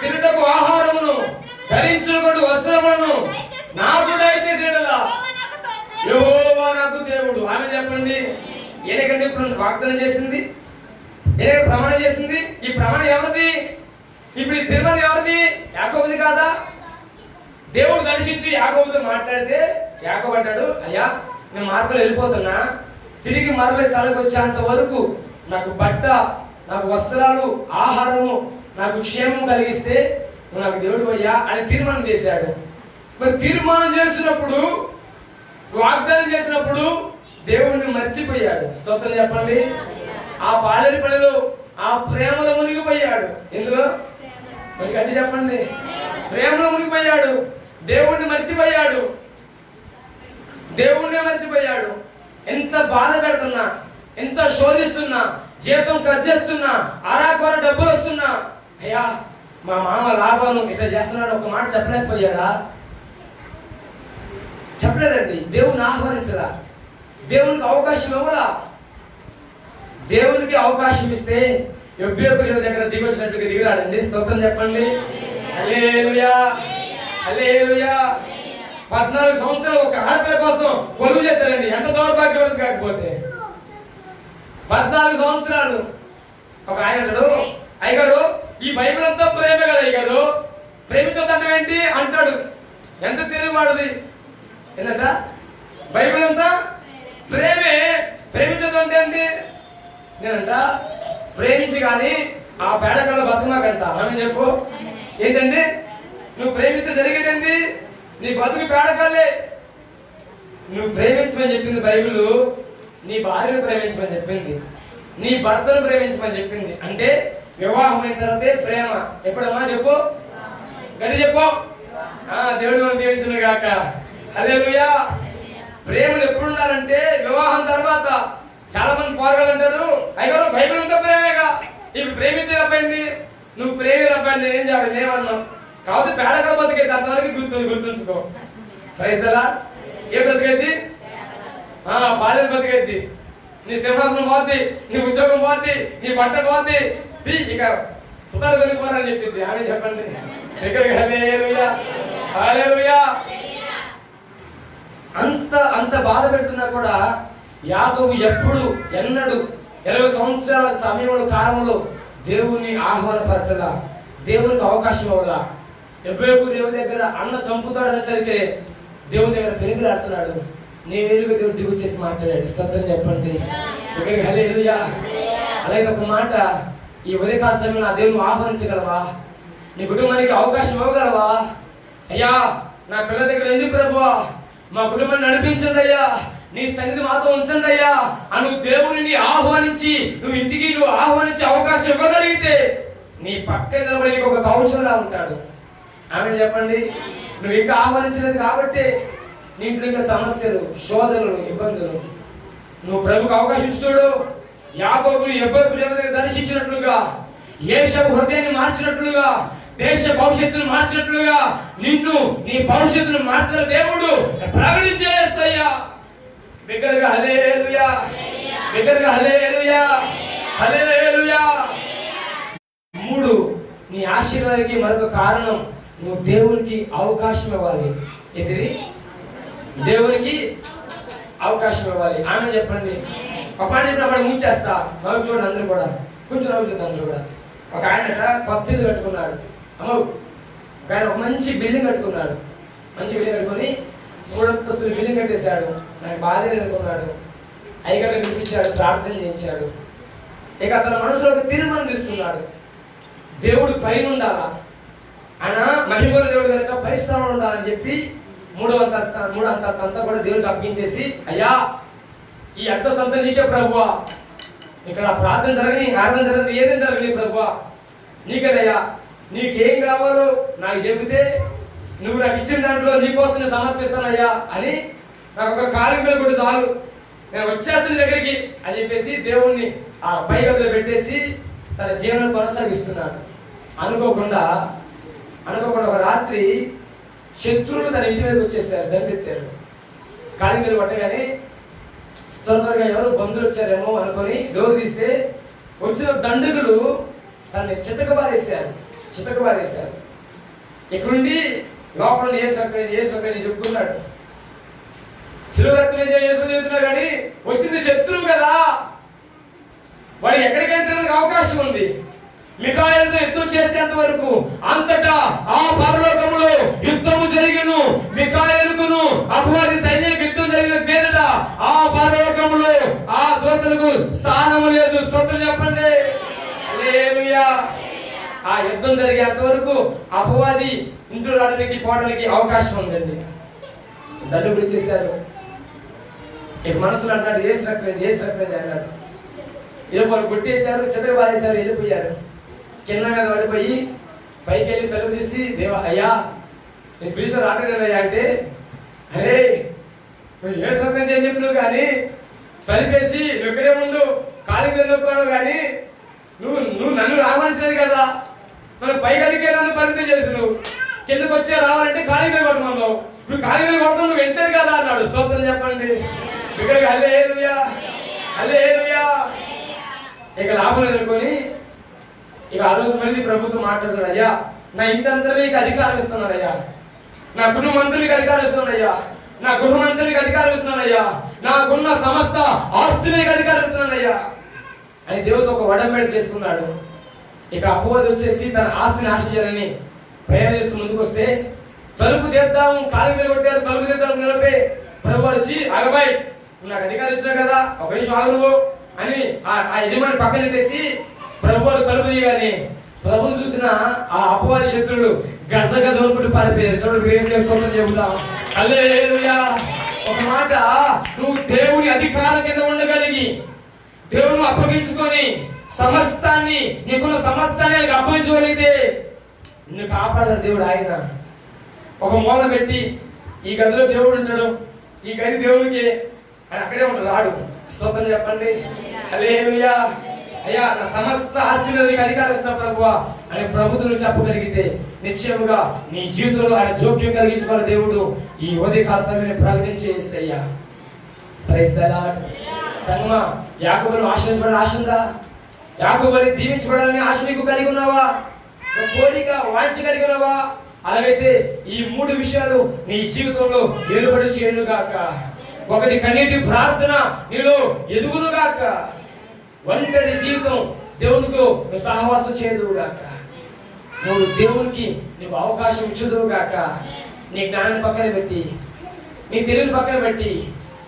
తిరుటకు ఆహారమును ధరించుకుని వస్త్రములను నాకు దయచేసేటలా యెహోవా నాకు దేవుడు. ఆమె చెప్పండి, ఏనకంటే ఇప్పుడు వాగ్దానం చేసింది, ఏ ప్రమాణం చేసింది? ఈ ప్రమాణం ఎవరిది? ఇప్పుడు ఈ తిరుమల ఎవరిది? యాకోబుది కాదా? దేవుడు దర్శించి యాకోబుతో మాట్లాడితే యాకోబు అంటాడు, అయ్యా నేను మార్గంలో వెళ్ళిపోతున్నా, తిరిగి మరల స్థలానికి వచ్చేంత వరకు నాకు బట్ట, నాకు వస్త్రాలు, ఆహారము, నాకు క్షేమం కలిగిస్తే నువ్వు నాకు దేవుడు అయ్యా అని తీర్మానం చేశాడు. మరి తీర్మానం చేసినప్పుడు, వాగ్దానం చేసినప్పుడు దేవుడిని మర్చిపోయాడు. స్తోత్రం చెప్పండి. ఆ పాలేరు పనిలో ఆ ప్రేమలో మునిగిపోయాడు. ఎందులో? మరి అది చెప్పండి. ప్రేమలో మునిగిపోయాడు, దేవుణ్ణి మర్చిపోయాడు, దేవుణ్ణి మర్చిపోయాడు. ఎంత బాధ పెడుతున్నా, ఎంత శోధిస్తున్నా, జీతం కట్ చేస్తున్నా, అరాకొర డబ్బులు వస్తున్నా, అయ్యా మా మామ లాభాను ఇట్లా చేస్తున్నాడు ఒక మాట చెప్పలేకపోయాడా? చెప్పలేదండి. దేవుని ఆహ్వానించరా? దేవునికి అవకాశం ఇవ్వరా? దేవునికి అవకాశం ఇస్తే యొబ్బేకు దగ్గర దిగొచ్చినట్టుగా దిగిరాడండి. స్తోత్రం చెప్పండి. హల్లెలూయా, హల్లెలూయా. 14 సంవత్సరాలు ఒక ఆడపిల్ల కోసం కొలువు చేశారండి. ఎంత దౌర్భాగ్యవతి కాకపోతే 14 సంవత్సరాలు. ఒక ఆయన అంటాడు, అయ్యగారు ఈ బైబిల్ అంతా ప్రేమే కదా అయ్యగారు, ప్రేమించొద్దంటే ఏంటి అంటాడు. ఎంత తెలియవాడుది ఏంటంట? బైబిల్ అంతా ప్రేమే, ప్రేమించొద్దంటే ఏంటి? నేనంట ప్రేమించి కానీ ఆ పేడకల్లో బతుకుమాకంట. ఆమె చెప్పు ఏంటండి? నువ్వు ప్రేమిస్తే జరిగేదేంటి? నీ బతుకు పేడకాలే. నువ్వు ప్రేమించమని చెప్పింది బైబిల్, నీ భార్యను ప్రేమించమని చెప్పింది, నీ భర్తను ప్రేమించమని చెప్పింది. అంటే వివాహం అయిన తర్వాతే ప్రేమ. ఎప్పుడమ్మా చెప్పు, గట్టి చెప్పు. దేవుడు మనం దీవించును గాక. హల్లెలూయా. ప్రేమలు ఎప్పుడు ఉండాలంటే వివాహం తర్వాత. చాలా మంది పోరగాళ్ళు అంటారు, అయ్యో బైబిల్ అంతా ప్రేమేగా, ఇప్పుడు ప్రేమించే అబ్బాయింది, నువ్వు ప్రేమి అబ్బాయి నేనేం చెప్పాలి, నేమన్నావు కాబట్టి పేడకల బతికైతే అంతవరకు గుర్తుంచుకో. Praise the Lord. ఏ బతికైద్ది? పాలేరు బతికైద్ది. నీ సింహాసనం పోద్ది, నీ ఉద్యోగం పోద్ది, నీ బట్ట పోద్ది, ఇక సుతారు వెళ్ళిపోవాలని చెప్పింది. ఆమె చెప్పండి. ఎక్కడికి? హల్లెలూయా, హల్లెలూయా. అంత బాధ పెడుతున్నా కూడా యాకోబు ఎప్పుడు ఎన్నడు 20 సంవత్సరాల సమయంలో కాలంలో దేవుని ఆహ్వానపరచదా, దేవునికి అవకాశం ఇవ్వదా. ఎప్పుడెప్పుడు దేవుని దగ్గర అన్న చంపుతాడు అనేసరికి దేవుని దగ్గర పెరుగులాడుతున్నాడు. నేరుగా దేవుడు దిగు చేసి మాట్లాడాడు. స్తోత్రం చెప్పండి. ఇక్కడికి హల్లెలూయా. అలాగే ఒక మాట, ఈ ఉదయకాల సమయంలో నా దేవుని ఆహ్వానించగలవా? నీ కుటుంబానికి అవకాశం ఇవ్వగలవా? అయ్యా నా పిల్లల దగ్గర ఎందుకు ప్రభువా, మా కుటుంబాన్ని నడిపించండి అయ్యా, నీ సన్నిధి మాతో ఉంచండి అయ్యా అను దేవుని ఆహ్వానించి నువ్వు ఆహ్వానించే అవకాశం ఇవ్వగలిగితే నీ పక్కన నిలబడి ఒక కౌశలంలా ఉంటాడు. ఆమె చెప్పండి. నువ్వు ఇంకా ఆహ్వానించలేదు కాబట్టి నీ ఇంట్లో ఇంకా సమస్యలు, శోధనలు, ఇబ్బందులు. నువ్వు ప్రభుకు అవకాశం చూడు. యాకోబును ఎబ్బేకు దర్శించినట్లుగా, యేషపు హృదయాన్ని మార్చినట్లుగా, దేశ భవిష్యత్తును మార్చినట్లుగా నిన్ను, నీ భవిష్యత్తును మార్చిన దేవుడు ప్రకటించేస్తయ్యా. బిగ్గరగా హల్లెలూయా, బిగ్గరగా హల్లెలూయా, హల్లెలూయా. 3, నీ ఆశీర్వాదానికి మరొక కారణం, నువ్వు దేవునికి అవకాశం ఇవ్వాలి. ఏంటిది? దేవునికి అవకాశం ఇవ్వాలి. ఆమె చెప్పండి. ఒక మాట చెప్పినప్పుడు ముంచేస్తా. నవ్వు చూడండి అందరూ కూడా, కొంచెం నవ్వు చూద్దాం అందరూ కూడా. ఒక ఆయనట కొత్త ఇల్లు కట్టుకున్నాడు. ఒక ఆయన ఒక మంచి బిల్డింగ్ కట్టుకున్నాడు. మంచి బిల్డింగ్ కట్టుకొని 3 బిల్డింగ్ కట్టేశాడు. నాకు బాధ అనుకున్నాడు. అయ్యగారు పిలిపించాడు, ప్రార్థన చేయించాడు. ఇక అతని మనసులో ఒక తీర్మానం తీసుకున్నాడు, దేవుడు పైన ఉండాలా, ఆయన మహిమల దేవుడు కనుక పై స్థానంలో ఉండాలని చెప్పి 3వ అంతస్తు అంతా కూడా దేవుడికి అప్పగించేసి, అయ్యా ఈ అంతస్తు అంతా నీకే ప్రభువా, ఇక్కడ ప్రార్థన జరగని, ఆరాధన జరగని, ఏదైనా జరగని ప్రభువా నీకేనయ్యా, నీకేం కావాలో నాకు చెబితే నువ్వు నాకు ఇచ్చిన దాంట్లో నీకోసం నేను సమర్పిస్తానయ్యా అని నాకు ఒక కాలింగ్ బెల్ కొట్టి చాలు, నేను వచ్చేస్తాను దగ్గరికి అని చెప్పేసి దేవుణ్ణి ఆ పై గదిలో పెట్టేసి తన జీవనం కొనసాగిస్తున్నాడు. అనుకోకుండా ఒక రాత్రి శత్రువులు తన ఇంటి మీదకి వచ్చేసారు, దండెత్తారు. కాలింగ్ బెల్ పట్టగానే త్వరగా ఎవరు బంధువులు వచ్చారేమో అనుకొని డోర్ తీస్తే వచ్చిన దండకులు తనని చితకబారేశారు. ఇక్కడుండి లోపల ఏ చెప్పుకున్నాడు, శిలువెత్తులు చెప్తున్నారు కానీ వచ్చింది శత్రువు కదా, వాడు ఎక్కడికైతే అవకాశం ఉంది. మిఖాయేలుతో యుద్ధం చేసేంత వరకు అంతటా ఆ పరలోకములో యుద్ధము జరిగిను. మిఖాయేలుకును అపవాది సైన్యానికి యుద్ధం జరిగిన మీదట ఆ పరలోకములో ఆ దూతలకు స్థానము లేదు. స్తోత్రం చెప్పండి, హల్లెలూయా. ఆ యుద్ధం జరిగేంత వరకు అపవాది ఇంట్లో రావడానికి పోవడానికి అవకాశం ఉందండి. దండుకు వచ్చేసారు. ఇక మనసులో అంటాడు, ఏసు రక్తం అన్నాడు. వాళ్ళు కొట్టేశారు, చెత్తగా బాధేశారు, వెళ్ళిపోయారు. కింద మీద పడిపోయి పైకి వెళ్ళి తలుపు తీసి, దేవా అయ్యా నేను పిలిచిన రాకదయ్యా అంటే, అరే నువ్వు ఏసు రక్తం చేయని చెప్పినావు కానీ తలిపేసి నువ్వు ఇక్కడే ఉండు, కాలింగ్ మీద నొక్కాడు కానీ నువ్వు నన్ను ఆహ్వానించలేదు కదా, మనం పై గదికే నన్ను పరిమితం చేసి నువ్వు కిందకు వచ్చే రావాలంటే కాలింగ్ మీద కొట్టమన్నావు, నువ్వు కాలింగ్ మీద కొడతావు, నువ్వు వెంటనే కదా అన్నాడు. స్తోత్రం చెప్పండి, ఇక్కడికి హల్లెలూయా హల్లెలూయా. ఇక లాభం ఎదుర్కొని ఇక ఆ రోజు మళ్ళీ ప్రభుత్వం మాట్లాడుతున్నాడు, అయ్యా నా ఇంటి అంతా మీకు అధికారం ఇస్తున్నాను అయ్యా, నా కుటుంబం అంతా మీకు అధికారం ఇస్తున్నాను అయ్యా, నా గృహం అంతా మీకు అధికారం ఇస్తున్నాను అయ్యా, నాకున్న సమస్త ఆస్తి మీకు అధికారం ఇస్తున్నాను అయ్యా అని దేవుడితో ఒక వడంబేట చేసుకున్నాడు. ఇక అపవాది వచ్చేసి తన ఆస్తిని ఆశ చేయాలని ప్రయాణం చేస్తూ ముందుకు వస్తే తలుపు తీద్దాము, కాలి మీద కొట్టారు, తలుపు తీద్దాం నిలపే ప్రభు వచ్చి, ఆగబాయ్ నాకు అధికారం ఇచ్చినా కదా, ఒక నిమిషం ఆగు నువ్వు అని ఆ యజమాని పక్కన పెట్టేసి ప్రభు తలుపు దిగాని ప్రభుని చూసిన ఆ అపవాది శత్రుడు గజ వణుకుడు పారిపోయారు. చూడండి ఏం చేసుకోవాలని చెబుతాం, హల్లెలూయా. ఒక మాట, నువ్వు దేవుని అధికారం కింద ఉండగలిగి దేవుని అప్పగించుకొని సమస్తాన్ని నీకున్న సమస్తాన్ని ఆయనకు అప్పగించగలిగితే నిన్ను కాపాడారు దేవుడు. ఆయన ఒక మూల పెట్టి ఈ గదిలో దేవుడు ఉంటాడు, ఈ గది దేవుడికి ఆయన అక్కడే ఉంటాడు, రాడు. స్తోత్రం చెప్పండి, హల్లెలూయా. అయ్యా నా సమస్త ఆస్తి మీద నీకు అధికారం ఇస్తున్నా ప్రభువా అని ప్రభుత్వం చెప్పగలిగితే నిశ్చయముగా నీ జీవితంలో ఆయన జోక్యం కలిగించుకున్న దేవుడు ఈ ఉదయకాల సమయాన్ని ప్రకటించేస్తయ్యా. Praise the lord. సంగమా, యాకోబును ఆశీర్వదించబడాలని ఆశ ఉందా? యాకోబుని దీవించబడాలని ఆశ నీకు కలిగి ఉన్నావా? కోరిక వాంఛ కలిగి ఉన్నావా? అలాగైతే ఈ 3 విషయాలు నీ జీవితంలో ఏలుబడి చేయనుగాక. ఒకటి, కన్నీటి ప్రార్థన నీలో ఎదుగునుగాక. ఒంటరి జీవితం దేవునికి నువ్వు సహవాసం చేయదువుగాక. నువ్వు దేవునికి నువ్వు అవకాశం ఇచ్చుదువుగాక. నీ జ్ఞానాన్ని పక్కన పెట్టి, నీ తెలివిని పక్కన పెట్టి,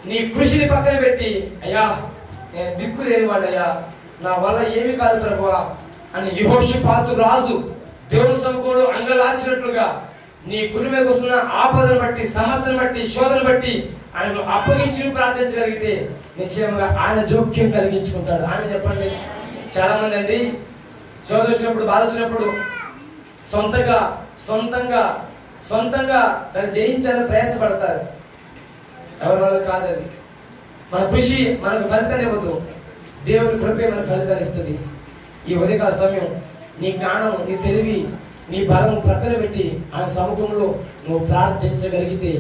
నీ కృషిని పక్కన పెట్టి, అయ్యా నేను దిక్కు లేనివాడయ్యా, నా వల్ల ఏమి కాదు ప్రభువా అని యెహోషాపాతు రాజు దేవుని సముఖంలో అంగలార్చినట్లుగా నీ కుటుంబానికి వస్తున్న ఆపదను బట్టి, సమస్యను బట్టి, శోధనను బట్టి ఆయనను అప్పగించి ప్రార్థించగలిగితే నిశ్చయంగా ఆయన జోక్యం కలిగించుకుంటాడు. ఆయన చెప్పండి, చాలా మంది అండి శోధన వచ్చినప్పుడు, బాధ వచ్చినప్పుడు సొంతంగా దాన్ని జయించాలని ప్రయాసపడతారు. ఎవరి వల్ల కాదు. మన కృషి మనకు ఫలితాన్ని ఇవ్వదు, దేవుని కృపే మనకు ఫలితాన్ని ఇస్తుంది. ఈ ఉదయకాల సమయం నీ జ్ఞానం, నీ తెలివి, నీ బలం ప్రక్కన పెట్టి ఆయన సముఖంలో నువ్వు ప్రార్థించగలిగితే,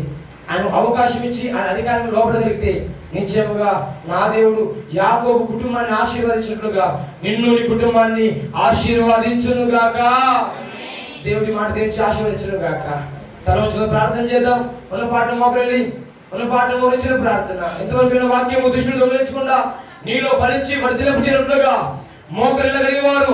ఆయన అవకాశం ఇచ్చి ఆయన అధికారం లోపడగలిగితే నిశ్చయముగా నా దేవుడు యాకోబు కుటుంబాన్ని ఆశీర్వదించినట్లుగా నిన్ను నీ కుటుంబాన్ని ఆశీర్వదించునుగాక. దేవుడి మాట తెచ్చి ఆశీర్వదించునుగాక. తలవంచులో ప్రార్థన చేద్దాం. ఉన్న పాట మోకరించిన ప్రార్థన. ఎంతవరకు వాక్యము దృష్టిని గమనించకుండా నీలో ఫలించి వర్ధిల్లించినట్లుగా మోకరిల్ల కలిగి వారు